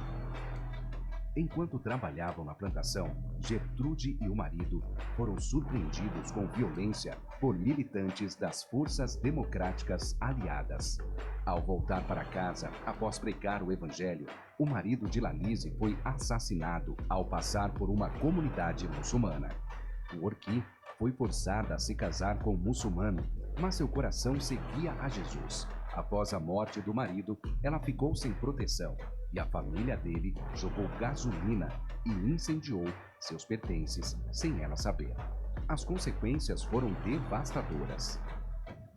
Enquanto trabalhavam na plantação, Gertrude e o marido foram surpreendidos com violência por militantes das Forças Democráticas Aliadas. Ao voltar para casa, após pregar o evangelho, o marido de Lalise foi assassinado ao passar por uma comunidade muçulmana. O Orqui foi forçada a se casar com um muçulmano, mas seu coração seguia a Jesus. Após a morte do marido, ela ficou sem proteção e a família dele jogou gasolina e incendiou seus pertences sem ela saber. As consequências foram devastadoras.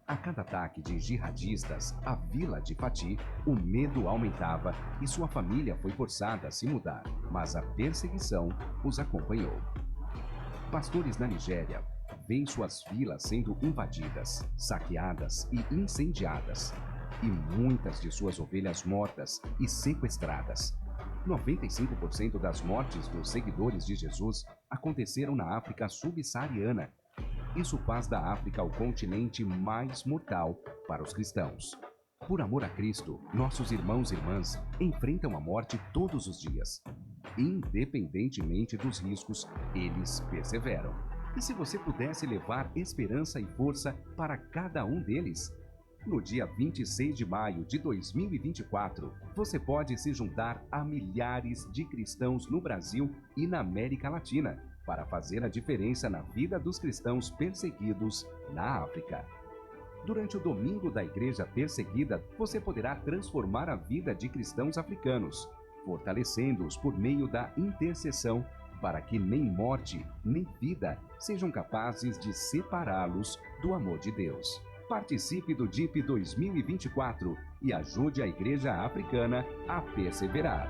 A cada ataque de jihadistas à vila de Fati, o medo aumentava e sua família foi forçada a se mudar, mas a perseguição os acompanhou. Pastores na Nigéria veem suas vilas sendo invadidas, saqueadas e incendiadas, e muitas de suas ovelhas mortas e sequestradas. 95% das mortes dos seguidores de Jesus aconteceram na África subsaariana. Isso faz da África o continente mais mortal para os cristãos. Por amor a Cristo, nossos irmãos e irmãs enfrentam a morte todos os dias. Independentemente dos riscos, eles perseveram. E se você pudesse levar esperança e força para cada um deles? No dia 26 de maio de 2024, você pode se juntar a milhares de cristãos no Brasil e na América Latina para fazer a diferença na vida dos cristãos perseguidos na África. Durante o Domingo da Igreja Perseguida, você poderá transformar a vida de cristãos africanos, fortalecendo-os por meio da intercessão, para que nem morte, nem vida sejam capazes de separá-los do amor de Deus. Participe do DIP 2024 e ajude a Igreja Africana a perseverar.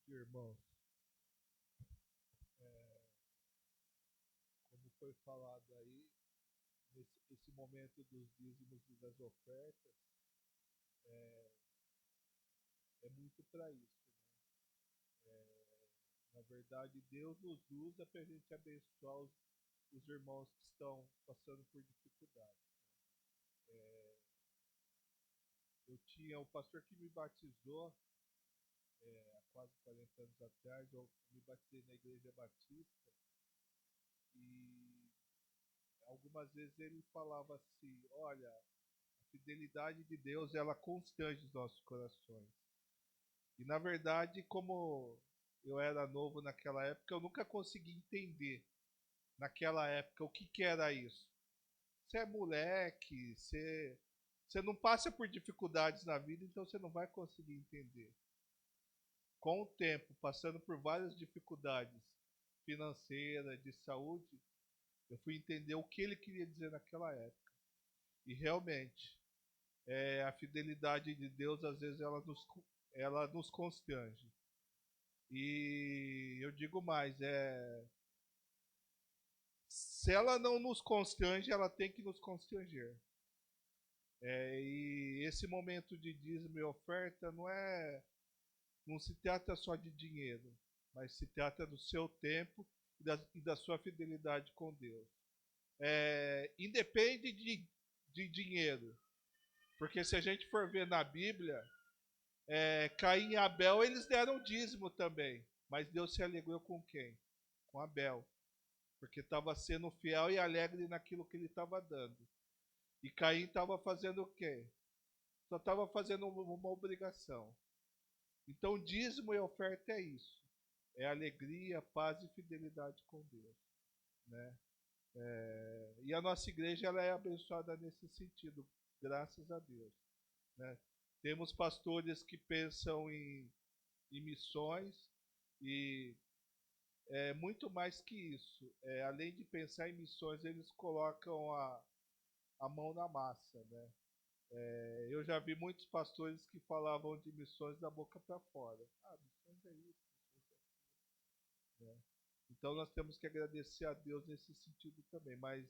Irmãos, como foi falado aí, esse momento dos dízimos e das ofertas é muito para isso, né? Na verdade, Deus nos usa para a gente abençoar os irmãos que estão passando por dificuldade. Eu tinha o pastor que me batizou há quase 40 anos atrás. Eu me batizei na Igreja Batista e algumas vezes ele falava assim: olha, a fidelidade de Deus ela constrange os nossos corações. E na verdade, como eu era novo naquela época, eu nunca consegui entender naquela época o que era isso. Você é moleque, você não passa por dificuldades na vida, então você não vai conseguir entender. com o tempo, passando por várias dificuldades financeiras, de saúde, eu fui entender o que ele queria dizer naquela época. E realmente, a fidelidade de Deus, às vezes, ela nos constrange. E eu digo mais, se ela não nos constrange, ela tem que nos constranger. E esse momento de dízimo e oferta não se trata só de dinheiro, mas se trata do seu tempo e da sua fidelidade com Deus. Independe de dinheiro, porque se a gente for ver na Bíblia, Caim e Abel, eles deram dízimo também, mas Deus se alegrou com quem? Com Abel, porque estava sendo fiel e alegre naquilo que ele estava dando. E Caim estava fazendo o quê? Só estava fazendo uma obrigação. Então, dízimo e oferta é isso. É alegria, paz e fidelidade com Deus, né? E a nossa igreja ela é abençoada nesse sentido, graças a Deus, né? Temos pastores que pensam em missões e muito mais que isso. Além de pensar em missões, eles colocam a mão na massa, né? Eu já vi muitos pastores que falavam de missões da boca para fora. Missões é isso, missões é aquilo, né? Então nós temos que agradecer a Deus nesse sentido também. Mas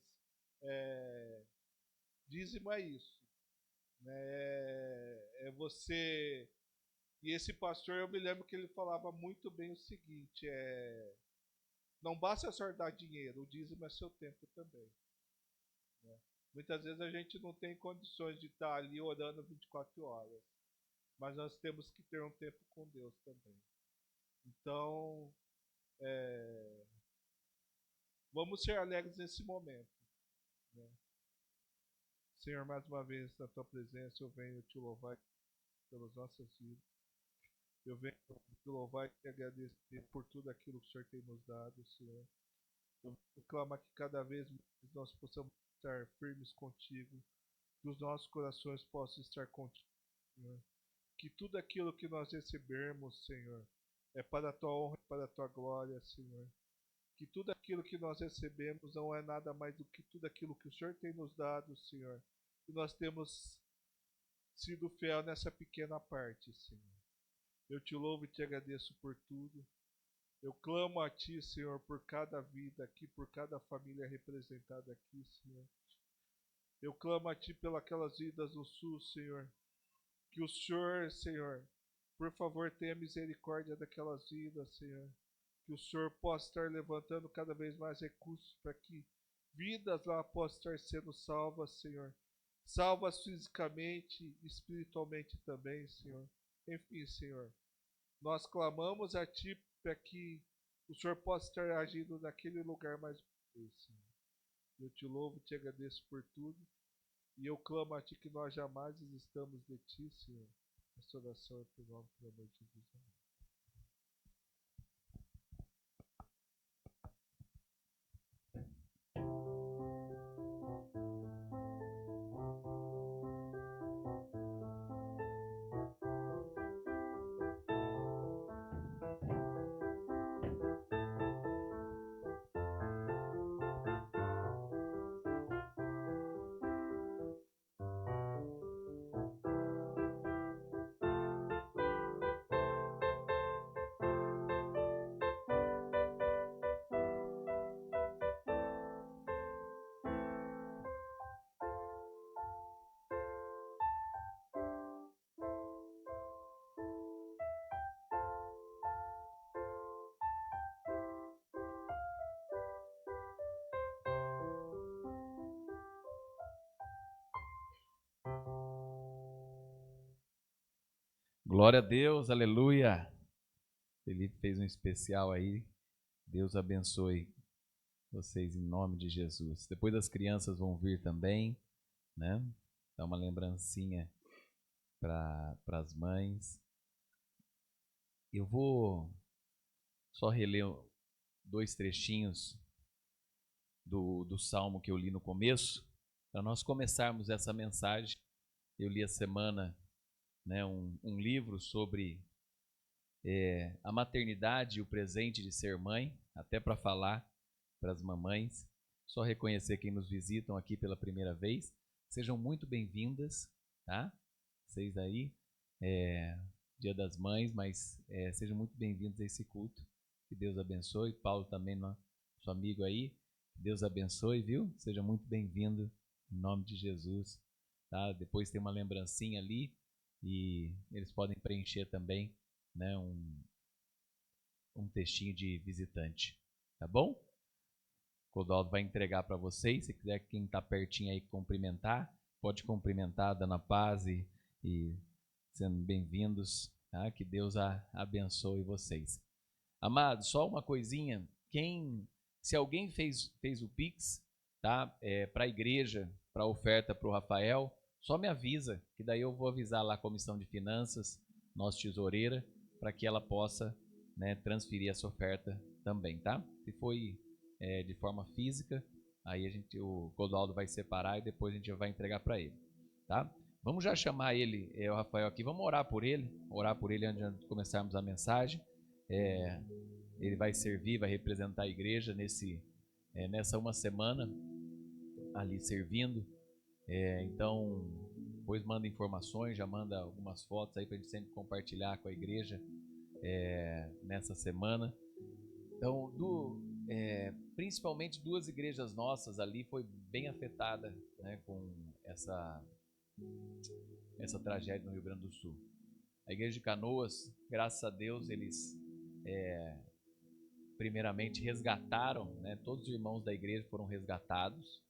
dízimo é isso, né? Você... E esse pastor, eu me lembro que ele falava muito bem o seguinte, não basta só dar dinheiro, o dízimo é seu tempo também, né? Muitas vezes a gente não tem condições de estar ali orando 24 horas, mas nós temos que ter um tempo com Deus também. Então, vamos ser alegres nesse momento, né? Senhor, mais uma vez na tua presença eu venho te louvar pelas nossas vidas. Eu venho te louvar e te agradecer por tudo aquilo que o Senhor tem nos dado, Senhor. Eu clamo que cada vez mais nós possamos estar firmes contigo, que os nossos corações possam estar contigo, Senhor. Que tudo aquilo que nós recebermos, Senhor, é para a tua honra e para a tua glória, Senhor. Que tudo aquilo que nós recebemos não é nada mais do que tudo aquilo que o Senhor tem nos dado, Senhor. E nós temos sido fiel nessa pequena parte, Senhor. Eu te louvo e te agradeço por tudo. Eu clamo a Ti, Senhor, por cada vida aqui, por cada família representada aqui, Senhor. Eu clamo a Ti pelas vidas do Sul, Senhor. Que o Senhor, por favor, tenha misericórdia daquelas vidas, Senhor. Que o Senhor possa estar levantando cada vez mais recursos para que vidas lá possam estar sendo salvas, Senhor. Salvas fisicamente e espiritualmente também, Senhor. Enfim, Senhor, nós clamamos a Ti para que o Senhor possa estar agindo naquele lugar mais uma vez, Senhor. Eu te louvo e te agradeço por tudo. E eu clamo a Ti que nós jamais desistamos de Ti, Senhor. Essa oração é pelo nome do amor de Jesus. Amém. Glória a Deus, aleluia. Felipe fez um especial aí. Deus abençoe vocês em nome de Jesus. Depois as crianças vão vir também, né? Dá uma lembrancinha para as mães. Eu vou só reler 2 trechinhos do salmo que eu li no começo, para nós começarmos essa mensagem. Eu li a semana, né, um livro sobre a maternidade e o presente de ser mãe, até para falar para as mamães. Só reconhecer quem nos visitam aqui pela primeira vez. Sejam muito bem-vindas, tá? Vocês aí, Dia das Mães, mas sejam muito bem-vindos a esse culto. Que Deus abençoe. Paulo também, nosso amigo aí. Que Deus abençoe, viu? Seja muito bem-vindo em nome de Jesus, tá? Depois tem uma lembrancinha ali e eles podem preencher também, né, um textinho de visitante, tá bom? O Codaldo vai entregar para vocês. Se quiser, quem está pertinho aí cumprimentar, pode cumprimentar, dando a paz e sendo bem-vindos, tá? Que Deus abençoe vocês. Amados, só uma coisinha, se alguém fez o Pix, tá? Para a igreja, para a oferta para o Rafael, só me avisa, que daí eu vou avisar lá a comissão de finanças, nossa tesoureira, para que ela possa, né, transferir essa oferta também, tá? Se foi de forma física, aí o Codaldo vai separar e depois a gente vai entregar para ele, tá? Vamos já chamar ele, o Rafael aqui, vamos orar por ele antes de começarmos a mensagem. Ele vai servir, vai representar a igreja nessa uma semana ali servindo. Então, depois manda informações, já manda algumas fotos aí para a gente sempre compartilhar com a igreja nessa semana. Então, principalmente 2 igrejas nossas ali foi bem afetada, né, com essa tragédia no Rio Grande do Sul. A igreja de Canoas, graças a Deus, eles primeiramente resgataram, né, todos os irmãos da igreja foram resgatados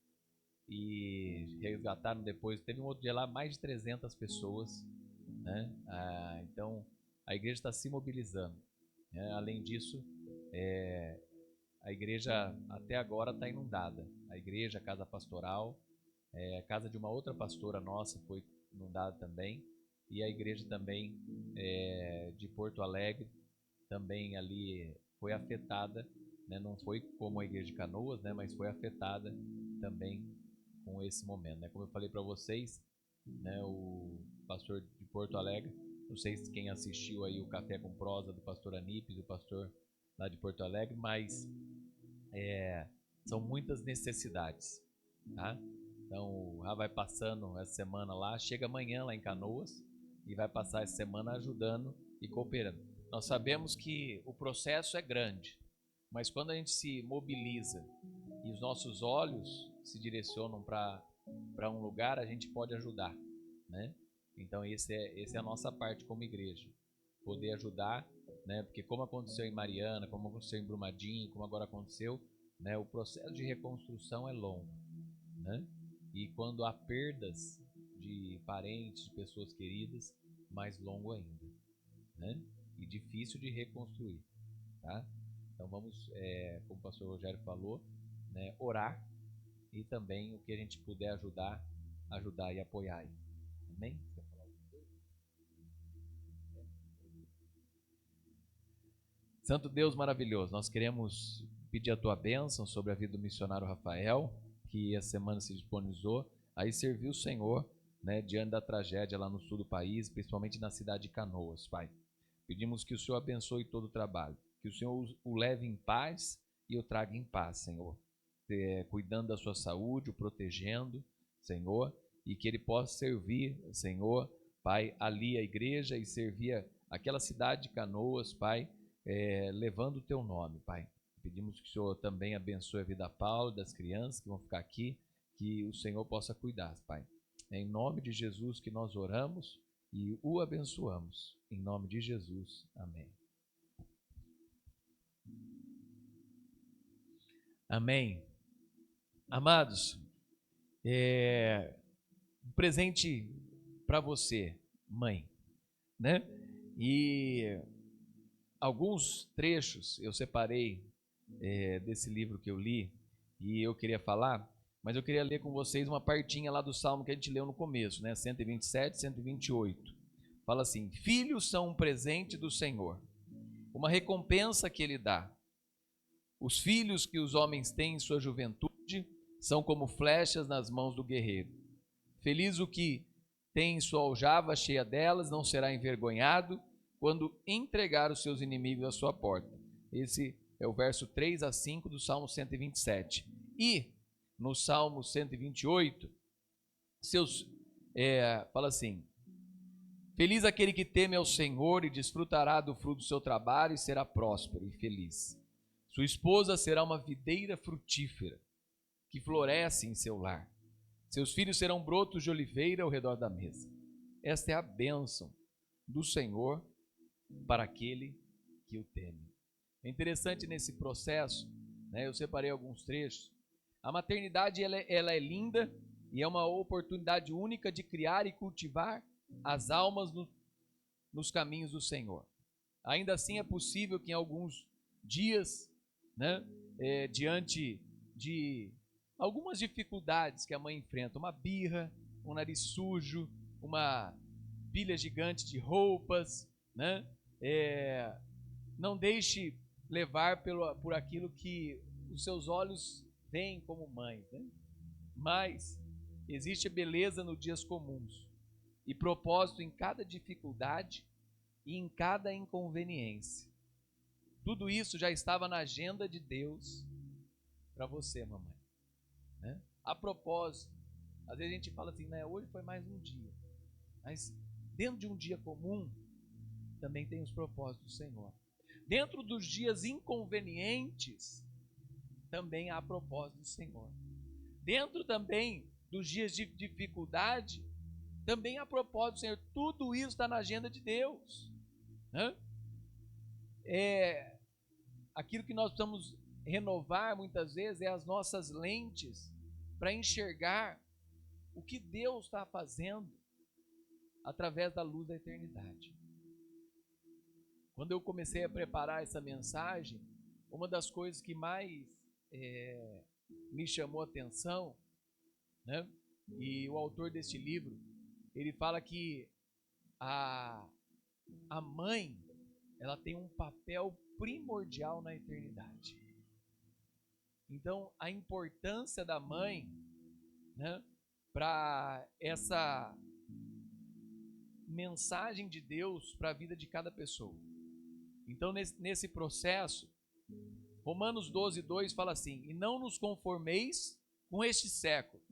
e resgataram depois. Teve um outro dia lá, mais de 300 pessoas, né? Então a igreja está se mobilizando, né? Além disso, a igreja até agora está inundada. A igreja, a casa pastoral, a casa de uma outra pastora nossa foi inundada também, e a igreja também de Porto Alegre também ali foi afetada, né? Não foi como a igreja de Canoas, né? Mas foi afetada também com esse momento, né? Como eu falei para vocês, né? O pastor de Porto Alegre, não sei se quem assistiu aí o Café com Prosa do pastor Anípes, o pastor lá de Porto Alegre, mas são muitas necessidades, tá? Então, já vai passando essa semana lá, chega amanhã lá em Canoas e vai passar essa semana ajudando e cooperando. Nós sabemos que o processo é grande, mas quando a gente se mobiliza e os nossos olhos se direcionam para um lugar, a gente pode ajudar, né? Então, essa é a nossa parte como igreja, poder ajudar, né? Porque como aconteceu em Mariana, como aconteceu em Brumadinho, como agora aconteceu, né? O processo de reconstrução é longo, né? E quando há perdas de parentes, de pessoas queridas, mais longo ainda, né? E difícil de reconstruir, tá? Então vamos, como o pastor Rogério falou, né, orar e também o que a gente puder ajudar e apoiar aí. Amém? Você quer falar alguma coisa? Santo Deus maravilhoso, nós queremos pedir a tua bênção sobre a vida do missionário Rafael, que a semana se disponibilizou aí servir o Senhor, né, diante da tragédia lá no sul do país, principalmente na cidade de Canoas, Pai. Pedimos que o Senhor abençoe todo o trabalho, que o Senhor o leve em paz e o traga em paz, Senhor, cuidando da sua saúde, o protegendo, Senhor, e que ele possa servir, Senhor, Pai, ali a igreja e servir aquela cidade de Canoas, Pai, levando o teu nome, Pai. Pedimos que o Senhor também abençoe a vida da Paulo, das crianças que vão ficar aqui, que o Senhor possa cuidar, Pai. É em nome de Jesus que nós oramos e o abençoamos. Em nome de Jesus. Amém. Amém. Amados, um presente para você, mãe, né? E alguns trechos eu separei desse livro que eu li e eu queria falar, mas eu queria ler com vocês uma partinha lá do Salmo que a gente leu no começo, né? 127, 128. Fala assim: filhos são um presente do Senhor, uma recompensa que Ele dá. Os filhos que os homens têm em sua juventude são como flechas nas mãos do guerreiro. Feliz o que tem sua aljava cheia delas, não será envergonhado, quando entregar os seus inimigos à sua porta. Esse é o verso 3 a 5 do Salmo 127. E no Salmo 128, fala assim: feliz aquele que teme ao Senhor e desfrutará do fruto do seu trabalho e será próspero e feliz. Sua esposa será uma videira frutífera que floresce em seu lar. Seus filhos serão brotos de oliveira ao redor da mesa. Esta é a bênção do Senhor para aquele que o teme. É interessante nesse processo, né, eu separei alguns trechos. A maternidade ela é linda e é uma oportunidade única de criar e cultivar as almas nos caminhos do Senhor. Ainda assim é possível que em alguns dias, né, diante de algumas dificuldades que a mãe enfrenta, uma birra, um nariz sujo, uma pilha gigante de roupas, né, não deixe levar por aquilo que os seus olhos veem como mãe, né? Mas existe beleza nos dias comuns e propósito em cada dificuldade e em cada inconveniência. Tudo isso já estava na agenda de Deus para você, mamãe, né? A propósito, às vezes a gente fala assim, né, hoje foi mais um dia, mas dentro de um dia comum também tem os propósitos do Senhor. Dentro dos dias inconvenientes também há propósito do Senhor. Dentro também dos dias de dificuldade também há propósito do Senhor. Tudo isso está na agenda de Deus, né? Aquilo que nós precisamos renovar muitas vezes é as nossas lentes para enxergar o que Deus está fazendo através da luz da eternidade. Quando eu comecei a preparar essa mensagem, uma das coisas que mais me chamou a atenção, né? E o autor deste livro, ele fala que a mãe, ela tem um papel primordial na eternidade. Então, a importância da mãe, né, para essa mensagem de Deus para a vida de cada pessoa. Então, nesse processo, Romanos 12:2 fala assim: e não nos conformeis com este século,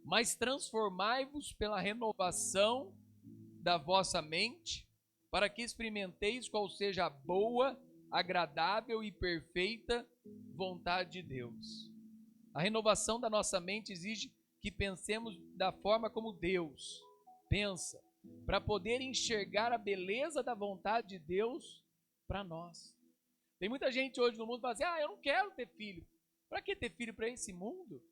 mas transformai-vos pela renovação da vossa mente, para que experimenteis qual seja a boa, agradável e perfeita vontade de Deus. A renovação da nossa mente exige que pensemos da forma como Deus pensa, para poder enxergar a beleza da vontade de Deus para nós. Tem muita gente hoje no mundo que fala assim: eu não quero ter filho. Para que ter filho para esse mundo?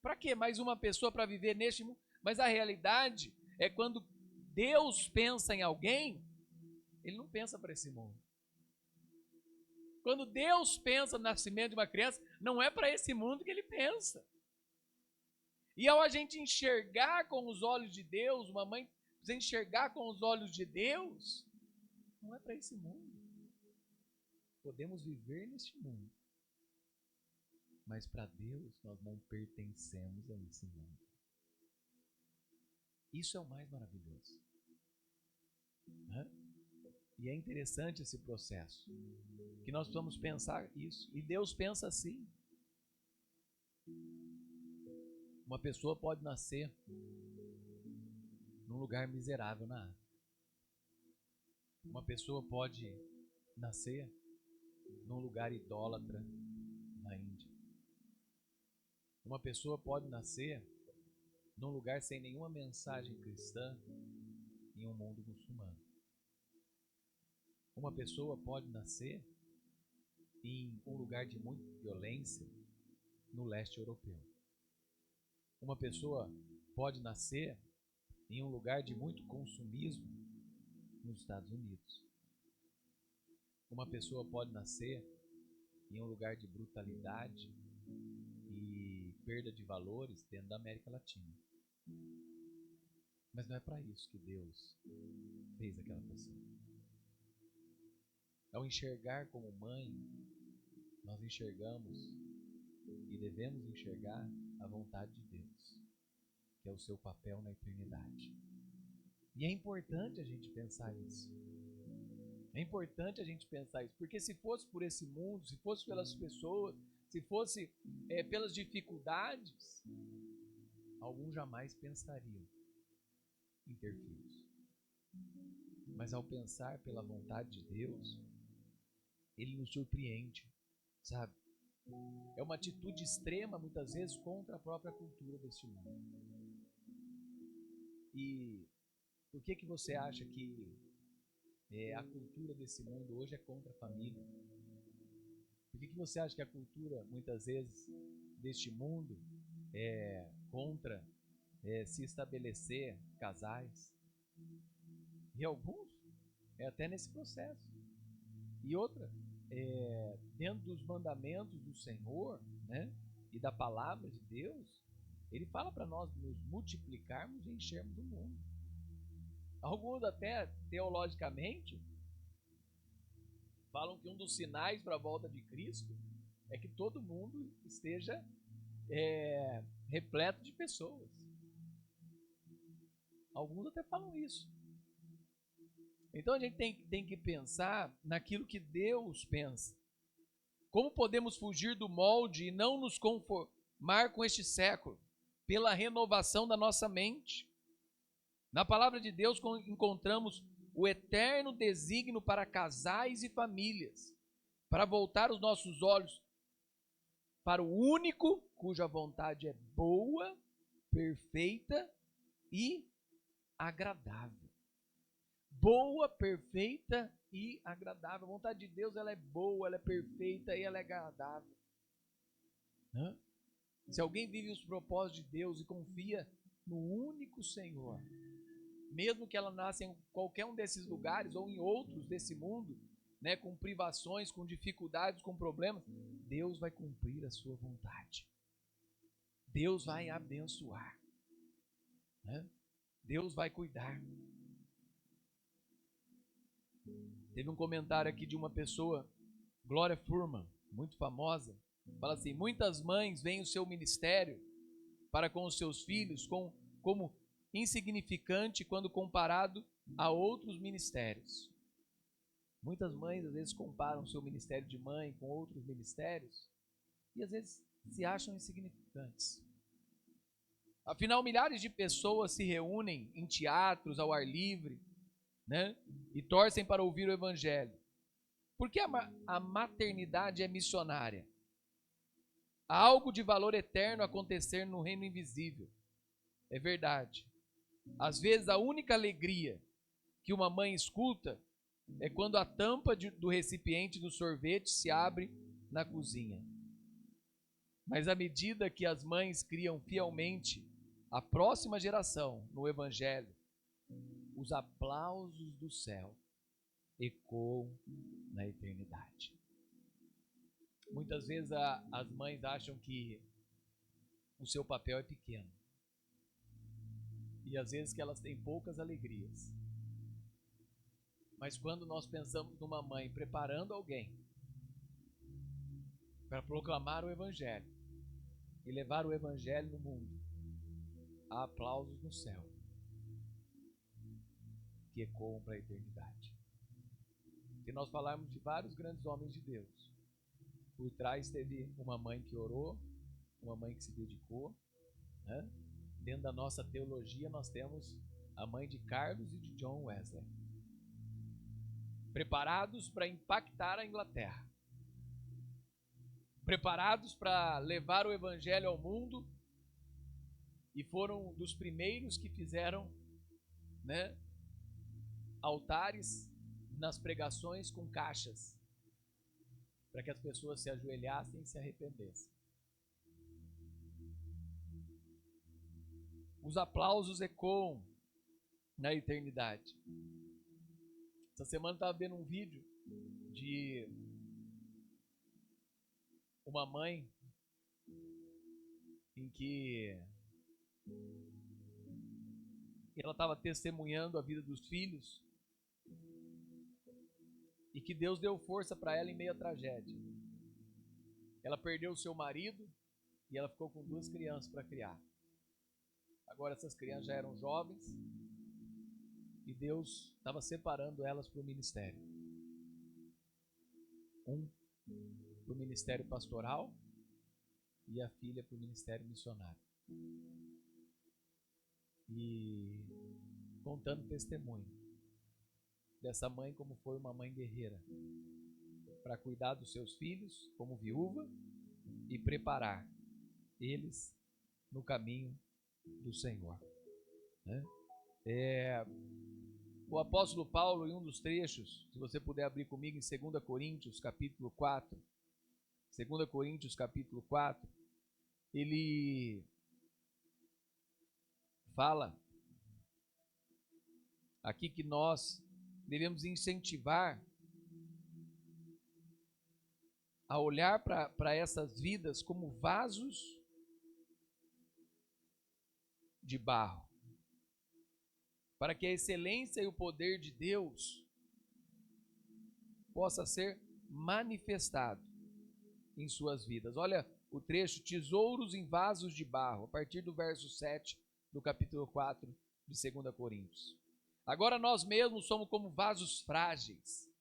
Para que mais uma pessoa para viver neste mundo? Mas a realidade é quando Deus pensa em alguém, Ele não pensa para esse mundo. Quando Deus pensa no nascimento de uma criança, não é para esse mundo que Ele pensa. E ao a gente enxergar com os olhos de Deus, uma mãe precisa enxergar com os olhos de Deus, não é para esse mundo. Podemos viver neste mundo, mas para Deus nós não pertencemos a esse mundo. Isso é o mais maravilhoso, né? E é interessante esse processo, que nós precisamos pensar isso. E Deus pensa assim. Uma pessoa pode nascer num lugar miserável na África. Uma pessoa pode nascer num lugar idólatra na Índia. Uma pessoa pode nascer num lugar sem nenhuma mensagem cristã em um mundo muçulmano. Uma pessoa pode nascer em um lugar de muita violência no leste europeu. Uma pessoa pode nascer em um lugar de muito consumismo nos Estados Unidos. Uma pessoa pode nascer em um lugar de brutalidade e perda de valores dentro da América Latina. Mas não é para isso que Deus fez aquela pessoa. Ao enxergar como mãe, nós enxergamos e devemos enxergar a vontade de Deus, que é o seu papel na eternidade. E é importante a gente pensar isso. É importante a gente pensar isso, porque se fosse por esse mundo, se fosse pelas pessoas, se fosse pelas dificuldades, alguns jamais pensariam em ter filhos. Mas ao pensar pela vontade de Deus, Ele nos surpreende, sabe? É uma atitude extrema, muitas vezes, contra a própria cultura deste mundo. E por que você acha que a cultura desse mundo hoje é contra a família? Por que você acha que a cultura, muitas vezes, deste mundo é contra se estabelecer casais? E alguns é até nesse processo. E outra, dentro dos mandamentos do Senhor, né, e da palavra de Deus, Ele fala para nós nos multiplicarmos e enchermos o mundo. Alguns até teologicamente falam que um dos sinais para a volta de Cristo é que todo mundo esteja repleto de pessoas. Alguns até falam isso. Então a gente tem que pensar naquilo que Deus pensa. Como podemos fugir do molde e não nos conformar com este século? Pela renovação da nossa mente. Na palavra de Deus encontramos o eterno desígnio para casais e famílias, para voltar os nossos olhos para o único cuja vontade é boa, perfeita e agradável. Boa, perfeita e agradável. A vontade de Deus, ela é boa, ela é perfeita e ela é agradável. Se alguém vive os propósitos de Deus e confia no único Senhor, mesmo que ela nasça em qualquer um desses lugares ou em outros desse mundo, né, com privações, com dificuldades, com problemas, Deus vai cumprir a sua vontade. Deus vai abençoar. Né? Deus vai cuidar. Teve um comentário aqui de uma pessoa, Gloria Furman, muito famosa, fala assim: muitas mães veem o seu ministério para com os seus filhos como insignificante quando comparado a outros ministérios. Muitas mães às vezes comparam o seu ministério de mãe com outros ministérios e às vezes se acham insignificantes. Afinal, milhares de pessoas se reúnem em teatros ao ar livre, né, e torcem para ouvir o evangelho. Por que a maternidade é missionária? Há algo de valor eterno acontecer no reino invisível. É verdade. Às vezes a única alegria que uma mãe escuta é quando a tampa do recipiente do sorvete se abre na cozinha. Mas à medida que as mães criam fielmente a próxima geração no evangelho, os aplausos do céu ecoam na eternidade. Muitas vezes as mães acham que o seu papel é pequeno. E às vezes que elas têm poucas alegrias. Mas quando nós pensamos numa mãe preparando alguém para proclamar o evangelho e levar o evangelho no mundo, há aplausos no céu que ecoam para a eternidade. Se nós falarmos de vários grandes homens de Deus, por trás teve uma mãe que orou, uma mãe que se dedicou, né? Dentro da nossa teologia nós temos a mãe de Carlos e de John Wesley, preparados para impactar a Inglaterra, preparados para levar o evangelho ao mundo, e foram dos primeiros que fizeram, né, altares nas pregações com caixas, para que as pessoas se ajoelhassem e se arrependessem. Os aplausos ecoam na eternidade. Essa semana eu estava vendo um vídeo de uma mãe em que ela estava testemunhando a vida dos filhos e que Deus deu força para ela em meio à tragédia. Ela perdeu o seu marido e ela ficou com 2 crianças para criar. Agora essas crianças já eram jovens e Deus estava separando elas para o ministério. Um para o ministério pastoral e a filha para o ministério missionário. E contando testemunho dessa mãe como foi uma mãe guerreira para cuidar dos seus filhos como viúva e preparar eles no caminho do Senhor, né? O apóstolo Paulo, em um dos trechos, se você puder abrir comigo em 2 Coríntios capítulo 4, 2 Coríntios capítulo 4, ele fala aqui que nós devemos incentivar a olhar para essas vidas como vasos de barro, para que a excelência e o poder de Deus possa ser manifestado em suas vidas. Olha o trecho, tesouros em vasos de barro, a partir do verso 7 do capítulo 4 de 2 Coríntios. Agora nós mesmos somos como vasos frágeis,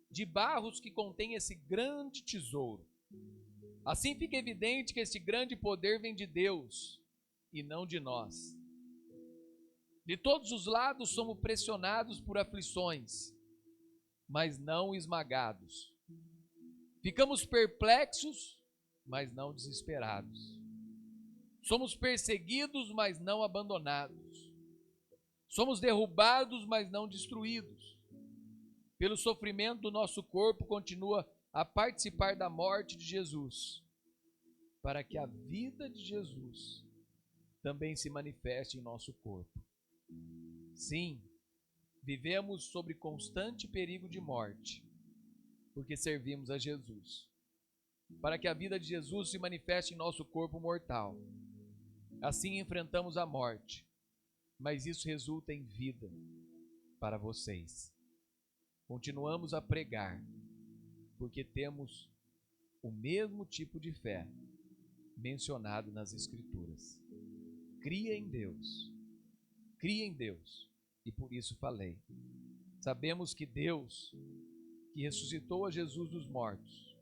de barros que contém esse grande tesouro. Assim fica evidente que esse grande poder vem de Deus e não de nós. De todos os lados somos pressionados por aflições, mas não esmagados. Ficamos perplexos, mas não desesperados. Somos perseguidos, mas não abandonados. Somos derrubados, mas não destruídos. Pelo sofrimento do nosso corpo, continua a participar da morte de Jesus, para que a vida de Jesus também se manifeste em nosso corpo. Sim, vivemos sob constante perigo de morte, porque servimos a Jesus, para que a vida de Jesus se manifeste em nosso corpo mortal. Assim enfrentamos a morte, mas isso resulta em vida para vocês. Continuamos a pregar, porque temos o mesmo tipo de fé mencionado nas Escrituras. Cria em Deus, e por isso falei. Sabemos que Deus, que ressuscitou a Jesus dos mortos,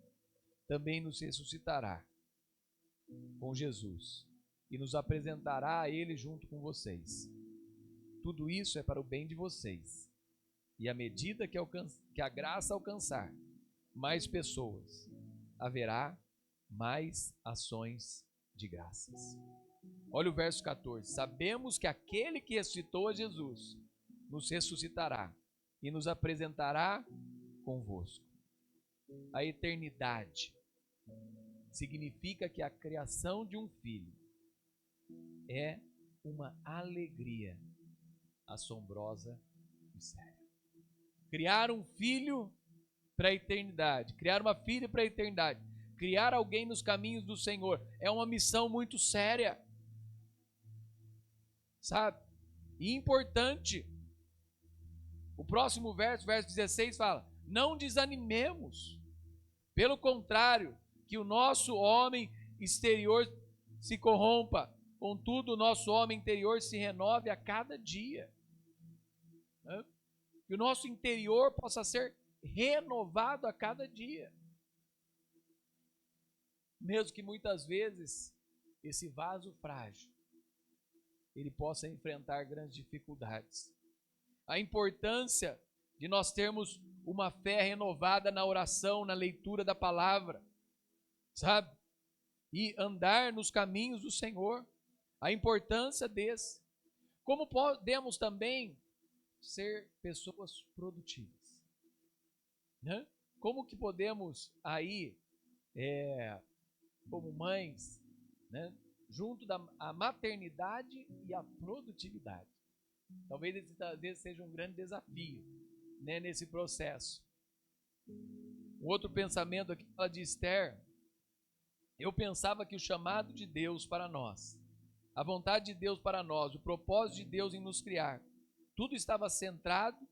também nos ressuscitará com Jesus e nos apresentará a Ele junto com vocês. Tudo isso é para o bem de vocês. E à medida que a graça alcançar mais pessoas, haverá mais ações de graças. Olha o verso 14. Sabemos que aquele que ressuscitou a Jesus nos ressuscitará e nos apresentará convosco. A eternidade significa que a criação de um filho é uma alegria assombrosa e séria. Criar um filho para a eternidade, criar uma filha para a eternidade, criar alguém nos caminhos do Senhor é uma missão muito séria, sabe? E importante. O próximo verso, verso 16 fala: não desanimemos, pelo contrário, que o nosso homem exterior se corrompa, contudo o nosso homem interior se renove a cada dia. Que o nosso interior possa ser renovado a cada dia. Mesmo que muitas vezes esse vaso frágil ele possa enfrentar grandes dificuldades. A importância de nós termos uma fé renovada na oração, na leitura da palavra, sabe? E andar nos caminhos do Senhor. A importância desse. Como podemos também ser pessoas produtivas, né? Como que podemos aí, como mães, né? Junto da maternidade e a produtividade. Talvez esse seja um grande desafio, né, nesse processo. Um outro pensamento aqui fala de Esther. Eu pensava que o chamado de Deus para nós, a vontade de Deus para nós, o propósito de Deus em nos criar, tudo estava centrado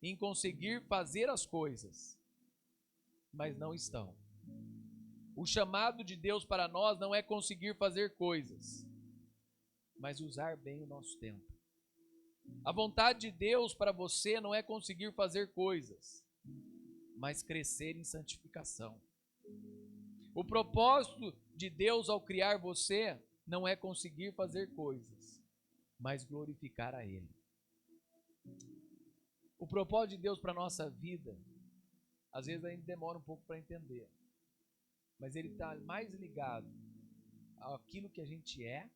em conseguir fazer as coisas, mas não estão. O chamado de Deus para nós não é conseguir fazer coisas, mas usar bem o nosso tempo. A vontade de Deus para você não é conseguir fazer coisas, mas crescer em santificação. O propósito de Deus ao criar você não é conseguir fazer coisas, mas glorificar a Ele. O propósito de Deus para a nossa vida, às vezes a gente demora um pouco para entender, mas Ele está mais ligado àquilo que a gente é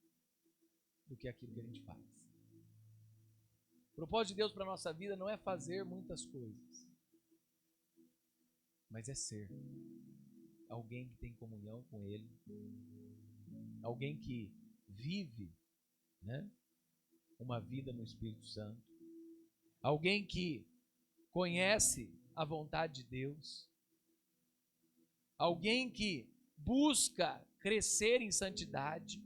do que aquilo que a gente faz. O propósito de Deus para a nossa vida não é fazer muitas coisas, mas é ser alguém que tem comunhão com Ele, alguém que vive, né, uma vida no Espírito Santo, alguém que conhece a vontade de Deus, alguém que busca crescer em santidade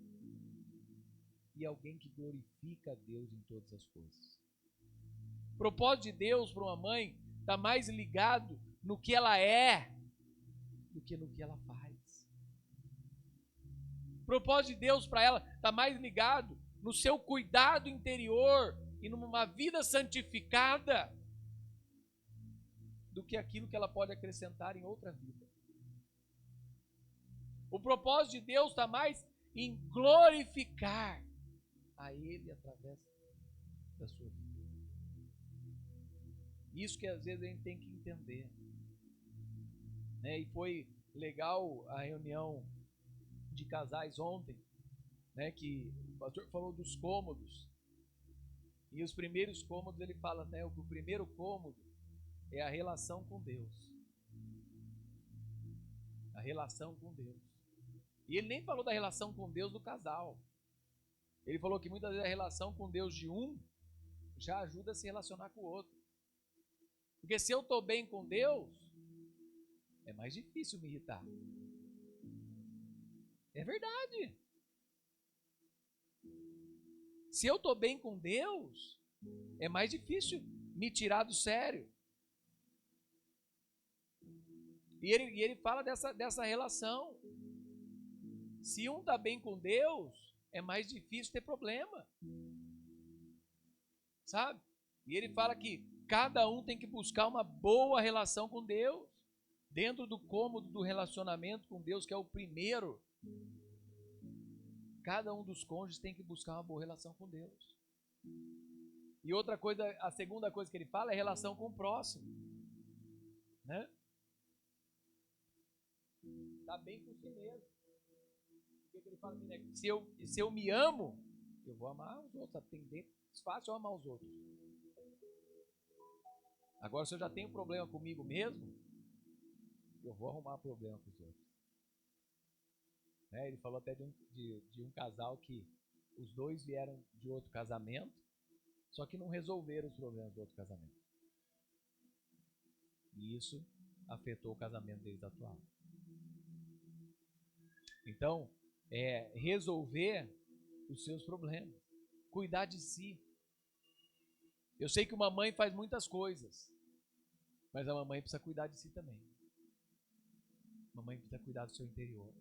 e alguém que glorifica a Deus em todas as coisas. O propósito de Deus para uma mãe está mais ligado no que ela é do que no que ela faz. O propósito de Deus para ela está mais ligado no seu cuidado interior e numa vida santificada do que aquilo que ela pode acrescentar em outra vida. O propósito de Deus está mais em glorificar a Ele através da sua vida. Isso que às vezes a gente tem que entender, né? E foi legal a reunião de casais ontem, né? Que o pastor falou dos cômodos. E os primeiros cômodos ele fala, né? O primeiro cômodo é a relação com Deus. A relação com Deus. E ele nem falou da relação com Deus do casal. Ele falou que muitas vezes a relação com Deus de um já ajuda a se relacionar com o outro. Porque se eu estou bem com Deus, é mais difícil me irritar. É verdade. Se eu estou bem com Deus, é mais difícil me tirar do sério. E ele fala dessa relação. Se um está bem com Deus, é mais difícil ter problema. Sabe? E ele fala que cada um tem que buscar uma boa relação com Deus. Dentro do cômodo do relacionamento com Deus, que é o primeiro, cada um dos cônjuges tem que buscar uma boa relação com Deus. E outra coisa, a segunda coisa que ele fala é relação com o próximo. Né? Está bem com si mesmo. Porque ele fala assim, né? Se eu me amo, eu vou amar os outros. É fácil eu amar os outros. Agora, se eu já tenho problema comigo mesmo, eu vou arrumar problema com os outros. Né? Ele falou até de um casal que os dois vieram de outro casamento, só que não resolveram os problemas do outro casamento. E isso afetou o casamento deles atual. Então, resolver os seus problemas, cuidar de si. Eu sei que uma mãe faz muitas coisas, mas a mamãe precisa cuidar de si também. Mamãe precisa cuidar do seu interior.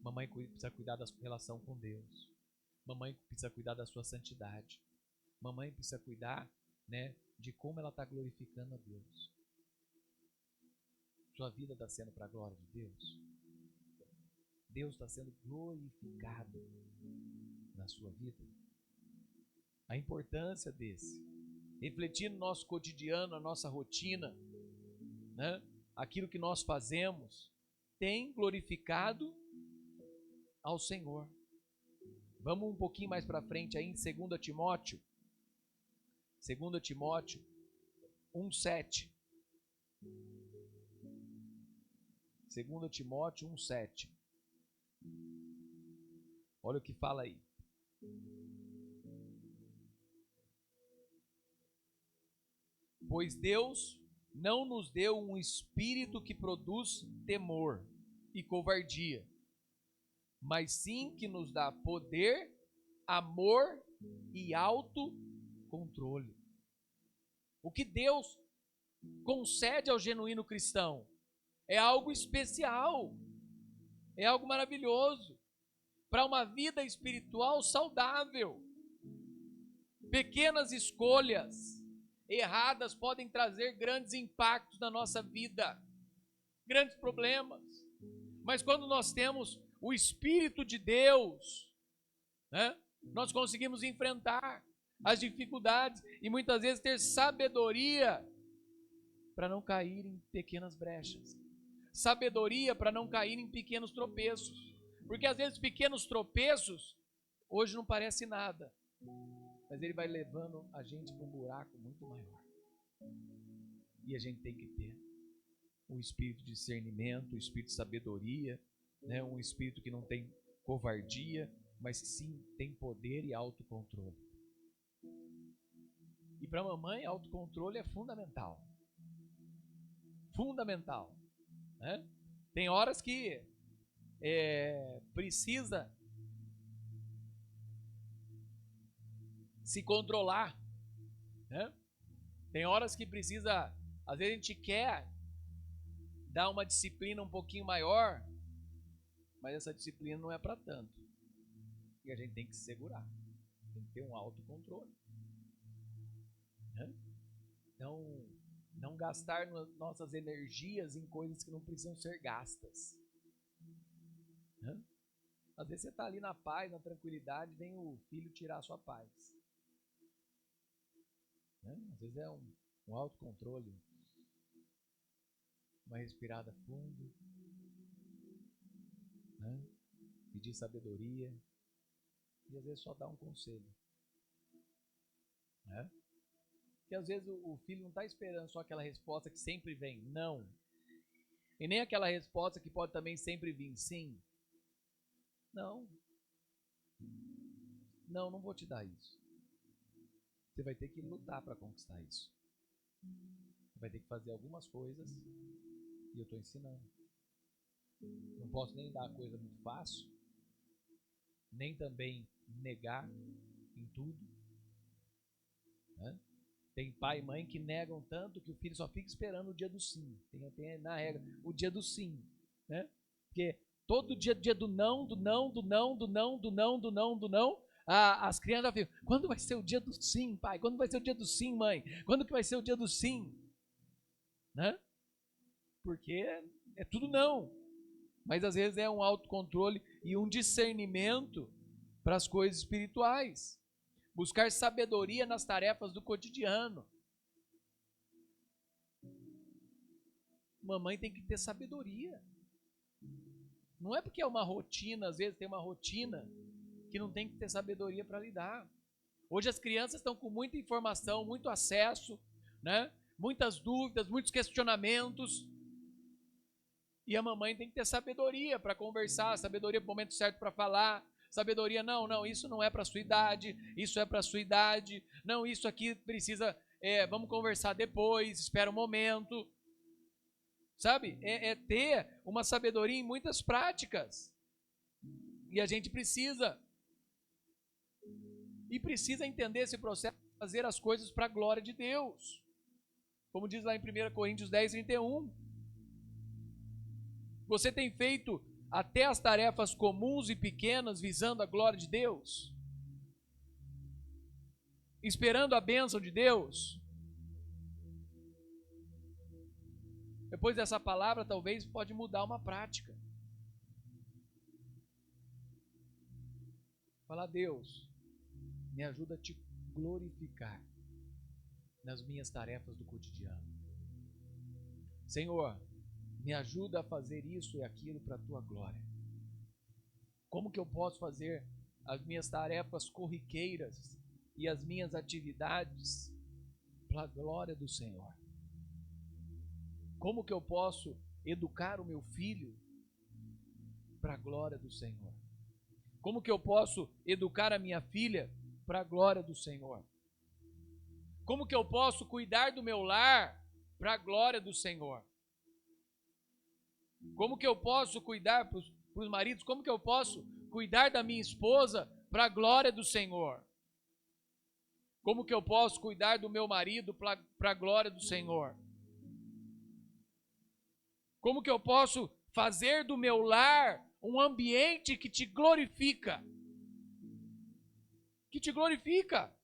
Mamãe precisa cuidar da sua relação com Deus. Mamãe precisa cuidar da sua santidade. Mamãe precisa cuidar, né, de como ela está glorificando a Deus. Sua vida está sendo para a glória de Deus? Deus está sendo glorificado na sua vida? A importância desse. Refletir no nosso cotidiano, na nossa rotina, né? Aquilo que nós fazemos tem glorificado ao Senhor. Vamos um pouquinho mais para frente aí em 2 Timóteo. 2 Timóteo 1:7. 2 Timóteo 1:7. Olha o que fala aí. Pois Deus não nos deu um espírito que produz temor e covardia, mas sim que nos dá poder, amor e autocontrole. O que Deus concede ao genuíno cristão é algo especial, é algo maravilhoso, para uma vida espiritual saudável. Pequenas escolhas erradas podem trazer grandes impactos na nossa vida, grandes problemas. Mas quando nós temos o Espírito de Deus, né, nós conseguimos enfrentar as dificuldades e muitas vezes ter sabedoria para não cair em pequenas brechas. Sabedoria para não cair em pequenos tropeços. Porque às vezes pequenos tropeços, hoje não parece nada, mas ele vai levando a gente para um buraco muito maior. E a gente tem que ter um espírito de discernimento, um espírito de sabedoria, né? Um espírito que não tem covardia, mas sim tem poder e autocontrole. E para a mamãe, autocontrole é fundamental. Fundamental. Né? Tem horas que precisa se controlar, né? Tem horas que precisa, às vezes a gente quer dar uma disciplina um pouquinho maior, mas essa disciplina não é para tanto, e a gente tem que se segurar, tem que ter um autocontrole, né? Então, não gastar nossas energias em coisas que não precisam ser gastas. Às vezes você está ali na paz, na tranquilidade, vem o filho tirar a sua paz. Às vezes é um autocontrole, uma respirada fundo, pedir sabedoria, e às vezes só dar um conselho. Porque às vezes o filho não está esperando só aquela resposta que sempre vem, não. E nem aquela resposta que pode também sempre vir, sim. Não. Não vou te dar isso. Você vai ter que lutar para conquistar isso. Você vai ter que fazer algumas coisas e eu estou ensinando. Não posso nem dar a coisa muito fácil, nem também negar em tudo. Tem pai e mãe que negam tanto que o filho só fica esperando o dia do sim. Tem na regra o dia do sim, né? Porque todo dia do não, do não, do não, do não, do não, do não, do não, as crianças ficam, quando vai ser o dia do sim, pai? Quando vai ser o dia do sim, mãe? Quando que vai ser o dia do sim? Né? Porque é tudo não. Mas às vezes é um autocontrole e um discernimento para as coisas espirituais. Buscar sabedoria nas tarefas do cotidiano. Mamãe tem que ter sabedoria. Não é porque é uma rotina, às vezes tem uma rotina que não tem que ter sabedoria para lidar. Hoje as crianças estão com muita informação, muito acesso, né? Muitas dúvidas, muitos questionamentos. E a mamãe tem que ter sabedoria para conversar, sabedoria para o momento certo para falar. Sabedoria, não, isso não é para a sua idade, isso é para a sua idade. Não, isso aqui precisa, vamos conversar depois, espera um momento. Sabe? É ter uma sabedoria em muitas práticas. E a gente precisa. E precisa entender esse processo de fazer as coisas para a glória de Deus. Como diz lá em 1 Coríntios 10, 31. Você tem feito até as tarefas comuns e pequenas visando a glória de Deus? Esperando a bênção de Deus? Depois dessa palavra, talvez pode mudar uma prática. Falar, Deus, me ajuda a te glorificar nas minhas tarefas do cotidiano. Senhor, me ajuda a fazer isso e aquilo para a tua glória. Como que eu posso fazer as minhas tarefas corriqueiras e as minhas atividades para a glória do Senhor? Como que eu posso educar o meu filho para a glória do Senhor? Como que eu posso educar a minha filha para a glória do Senhor? Como que eu posso cuidar do meu lar para a glória do Senhor? Como que eu posso cuidar para os maridos? Como que eu posso cuidar da minha esposa para a glória do Senhor? Como que eu posso cuidar do meu marido para a glória do Senhor? Como que eu posso fazer do meu lar um ambiente que te glorifica? Que te glorifica.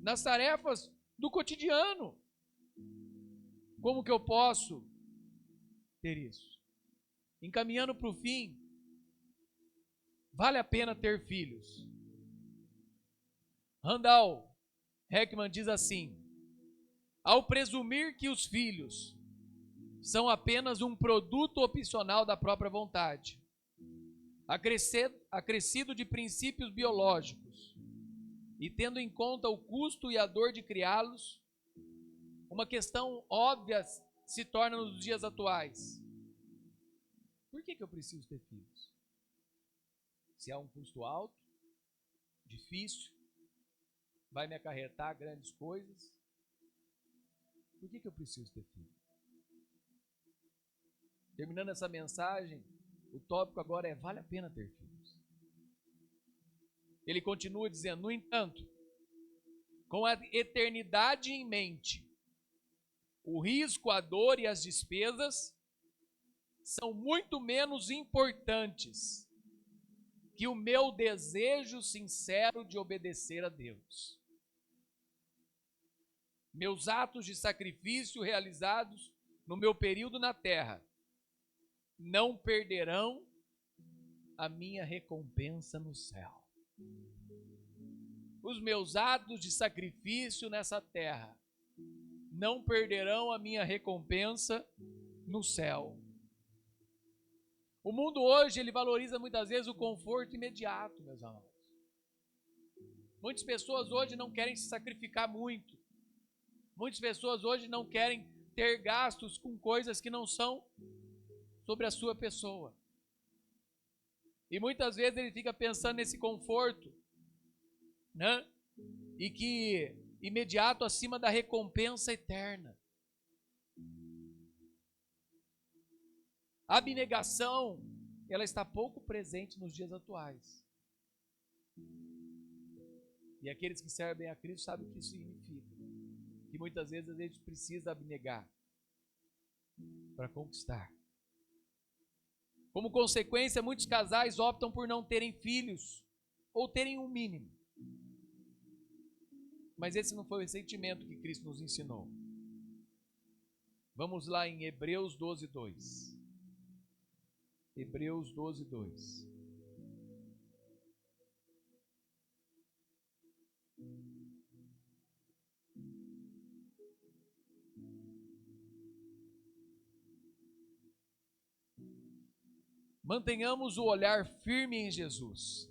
nas tarefas do cotidiano. Como que eu posso ter isso? Encaminhando para o fim, vale a pena ter filhos. Randall Heckman diz assim: ao presumir que os filhos são apenas um produto opcional da própria vontade, acrescido de princípios biológicos, e tendo em conta o custo e a dor de criá-los, uma questão óbvia se torna nos dias atuais: por que eu preciso ter filhos? Se há um custo alto, difícil, vai me acarretar grandes coisas, por que eu preciso ter filhos? Terminando essa mensagem, o tópico agora é: vale a pena ter filhos. Ele continua dizendo: no entanto, com a eternidade em mente, o risco, a dor e as despesas são muito menos importantes que o meu desejo sincero de obedecer a Deus. Meus atos de sacrifício realizados no meu período na terra não perderão a minha recompensa no céu. Os meus atos de sacrifício nessa terra não perderão a minha recompensa no céu. O mundo hoje, ele valoriza muitas vezes o conforto imediato, meus amados. Muitas pessoas hoje não querem se sacrificar muito. Muitas pessoas hoje não querem ter gastos com coisas que não são sobre a sua pessoa. E muitas vezes ele fica pensando nesse conforto, né? E que imediato acima da recompensa eterna. A abnegação, ela está pouco presente nos dias atuais. E aqueles que servem a Cristo sabem o que isso significa. Que muitas vezes a gente precisa abnegar para conquistar. Como consequência, muitos casais optam por não terem filhos ou terem um mínimo. Mas esse não foi o sentimento que Cristo nos ensinou. Vamos lá em Hebreus 12:2. Hebreus 12:2. Mantenhamos o olhar firme em Jesus,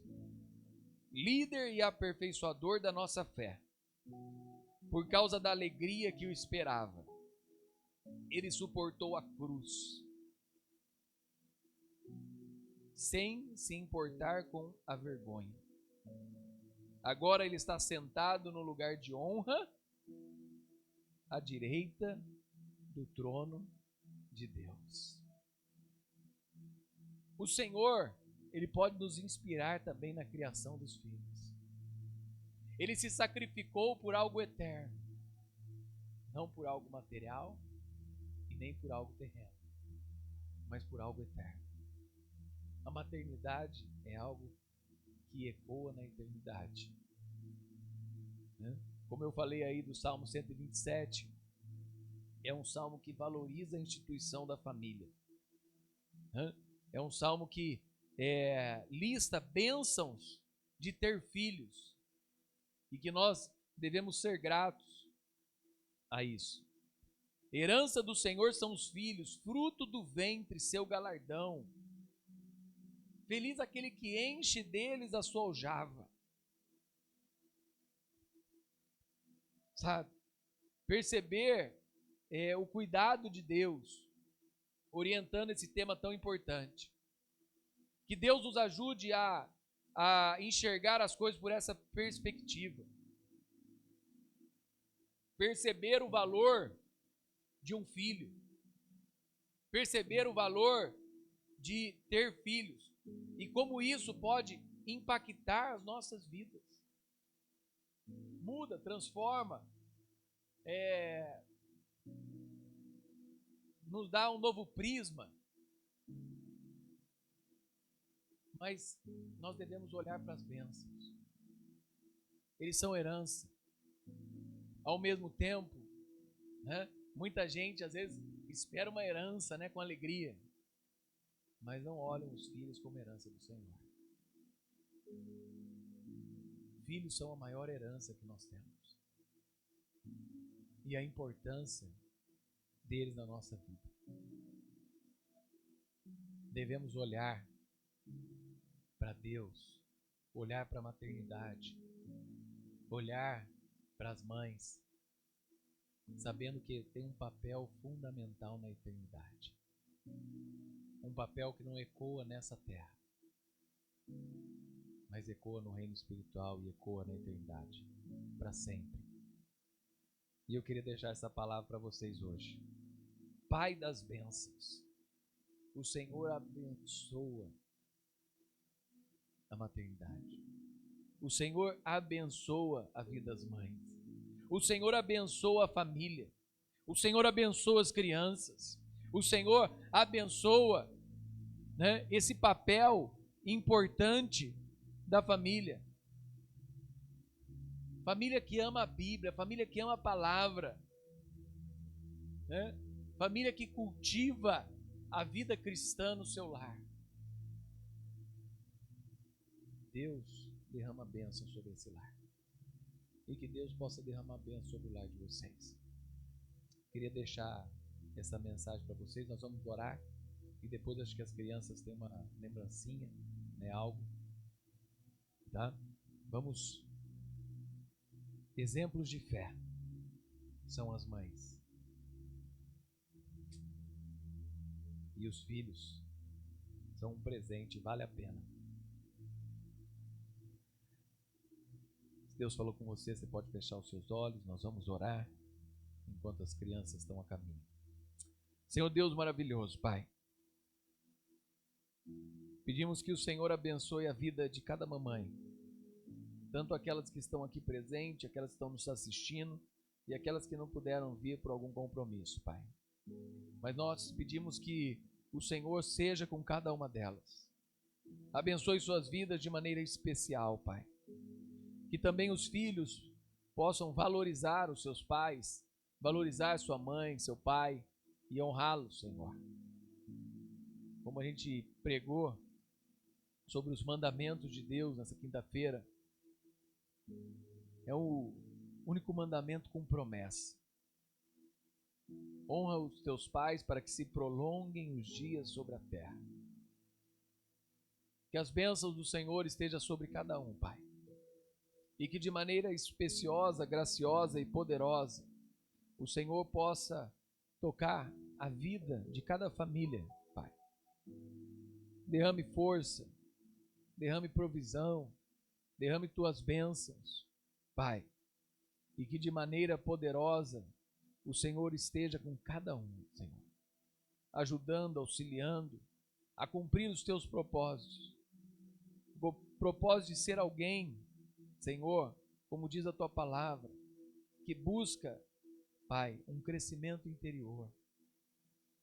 líder e aperfeiçoador da nossa fé. Por causa da alegria que o esperava, ele suportou a cruz, sem se importar com a vergonha. Agora ele está sentado no lugar de honra, à direita do trono de Deus. O Senhor, ele pode nos inspirar também na criação dos filhos. Ele se sacrificou por algo eterno, não por algo material e nem por algo terreno, mas por algo eterno. A maternidade é algo que ecoa na eternidade. Como eu falei aí do Salmo 127, é um salmo que valoriza a instituição da família. É um salmo que lista bênçãos de ter filhos e que nós devemos ser gratos a isso. Herança do Senhor são os filhos, fruto do ventre, seu galardão. Feliz aquele que enche deles a sua aljava. Sabe? Perceber o cuidado de Deus orientando esse tema tão importante. Que Deus nos ajude a enxergar as coisas por essa perspectiva. Perceber o valor de um filho. Perceber o valor de ter filhos. E como isso pode impactar as nossas vidas. Muda, transforma, nos dá um novo prisma. Mas nós devemos olhar para as bênçãos. Eles são herança. Ao mesmo tempo, né, muita gente às vezes espera uma herança, né, com alegria, mas não olham os filhos como herança do Senhor. Filhos são a maior herança que nós temos. E a importância deles na nossa vida. Devemos olhar para Deus, olhar para a maternidade, olhar para as mães, sabendo que tem um papel fundamental na eternidade. Um papel que não ecoa nessa terra, mas ecoa no reino espiritual e ecoa na eternidade, para sempre. E eu queria deixar essa palavra para vocês hoje. Pai das bênçãos, o Senhor abençoa a maternidade. O Senhor abençoa a vida das mães. O Senhor abençoa a família. O Senhor abençoa as crianças. O Senhor abençoa, né, esse papel importante da família. Família que ama a Bíblia, família que ama a palavra, né? Família que cultiva a vida cristã no seu lar. Deus derrama bênção sobre esse lar. E que Deus possa derramar bênção sobre o lar de vocês. Queria deixar essa mensagem para vocês. Nós vamos orar e depois acho que as crianças têm uma lembrancinha, né, algo, tá? Vamos. Exemplos de fé são as mães. E os filhos são um presente, vale a pena. Se Deus falou com você, você pode fechar os seus olhos, nós vamos orar enquanto as crianças estão a caminho. Senhor Deus maravilhoso, Pai, pedimos que o Senhor abençoe a vida de cada mamãe, tanto aquelas que estão aqui presentes, aquelas que estão nos assistindo e aquelas que não puderam vir por algum compromisso, Pai. Mas nós pedimos que o Senhor seja com cada uma delas. Abençoe suas vidas de maneira especial, Pai. Que também os filhos possam valorizar os seus pais, valorizar sua mãe, seu pai e honrá-los, Senhor. Como a gente pregou sobre os mandamentos de Deus nessa quinta-feira, é o único mandamento com promessa. Honra os teus pais para que se prolonguem os dias sobre a terra. Que as bênçãos do Senhor estejam sobre cada um, Pai. E que de maneira especiosa, graciosa e poderosa, o Senhor possa tocar a vida de cada família, Pai. Derrame força, derrame provisão, derrame tuas bênçãos, Pai. E que de maneira poderosa o Senhor esteja com cada um, Senhor. Ajudando, auxiliando a cumprir os teus propósitos. O propósito de ser alguém, Senhor, como diz a tua palavra, que busca, Pai, um crescimento interior.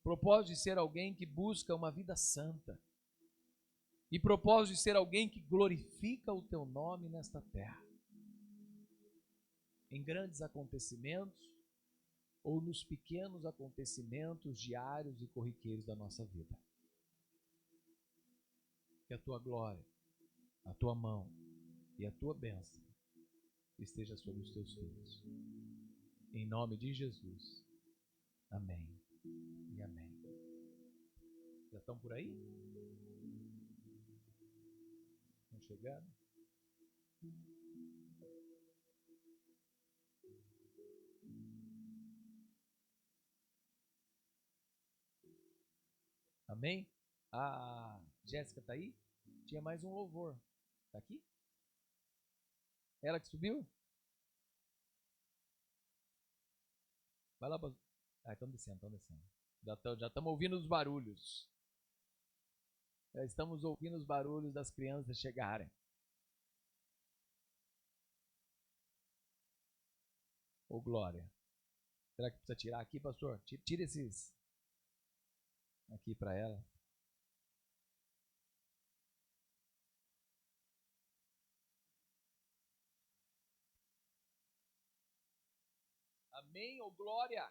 Propósito de ser alguém que busca uma vida santa. E propósito de ser alguém que glorifica o teu nome nesta terra. Em grandes acontecimentos ou nos pequenos acontecimentos diários e corriqueiros da nossa vida. Que a tua glória, a tua mão e a tua bênção esteja sobre os teus filhos. Em nome de Jesus. Amém e amém. Já estão por aí? Estão chegando? Amém? A Jéssica está aí? Tinha mais um louvor. Está aqui? Ela que subiu? Vai lá. Estão descendo, estão descendo. Já estamos ouvindo os barulhos. Já estamos ouvindo os barulhos das crianças chegarem. Ô, glória. Será que precisa tirar aqui, pastor? Tira esses aqui para ela. Amém ou glória?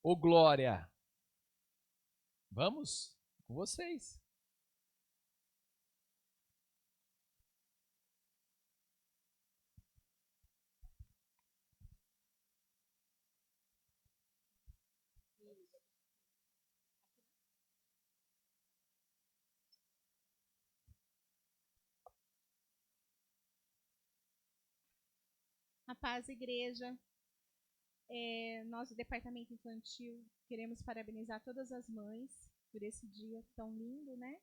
Ô glória. Vamos com vocês. A Paz Igreja, nós do Departamento Infantil queremos parabenizar todas as mães por esse dia tão lindo, né?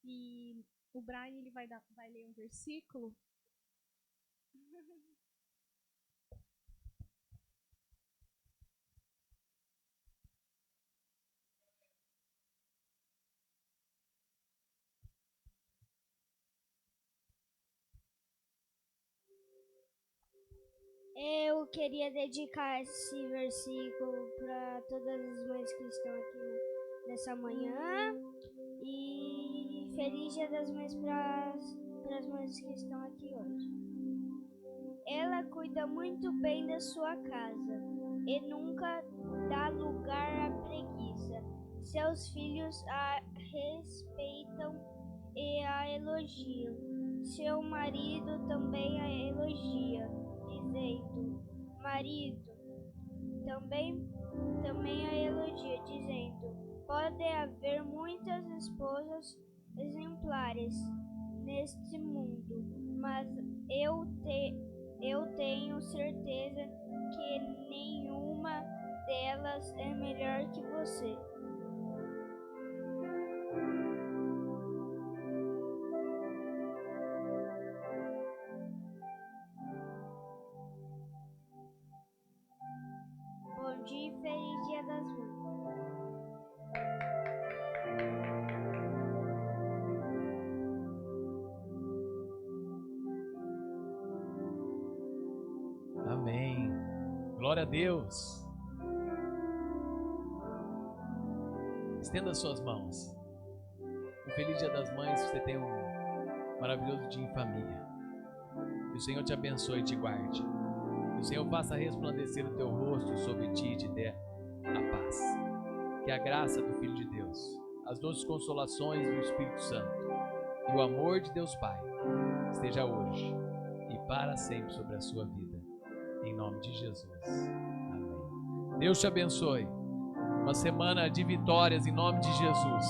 E o Brian ele vai ler um versículo. Eu queria dedicar esse versículo para todas as mães que estão aqui nessa manhã. E feliz Dia das Mães para as mães que estão aqui hoje. Ela cuida muito bem da sua casa e nunca dá lugar à preguiça. Seus filhos a respeitam e a elogiam. Seu marido também a elogia, dizendo, também a elogia, dizendo, pode haver muitas esposas exemplares neste mundo, mas eu tenho certeza que nenhuma delas é melhor que você. Bom dia e feliz Dia das Mães. Amém. Glória a Deus. Estenda suas mãos. Um feliz Dia das Mães, que você tenha um maravilhoso dia em família. Que o Senhor te abençoe e te guarde. Que o Senhor faça resplandecer o teu rosto sobre ti e te dê a paz. Que a graça do Filho de Deus, as doces consolações do Espírito Santo e o amor de Deus Pai esteja hoje e para sempre sobre a sua vida. Em nome de Jesus. Amém. Deus te abençoe. Uma semana de vitórias em nome de Jesus.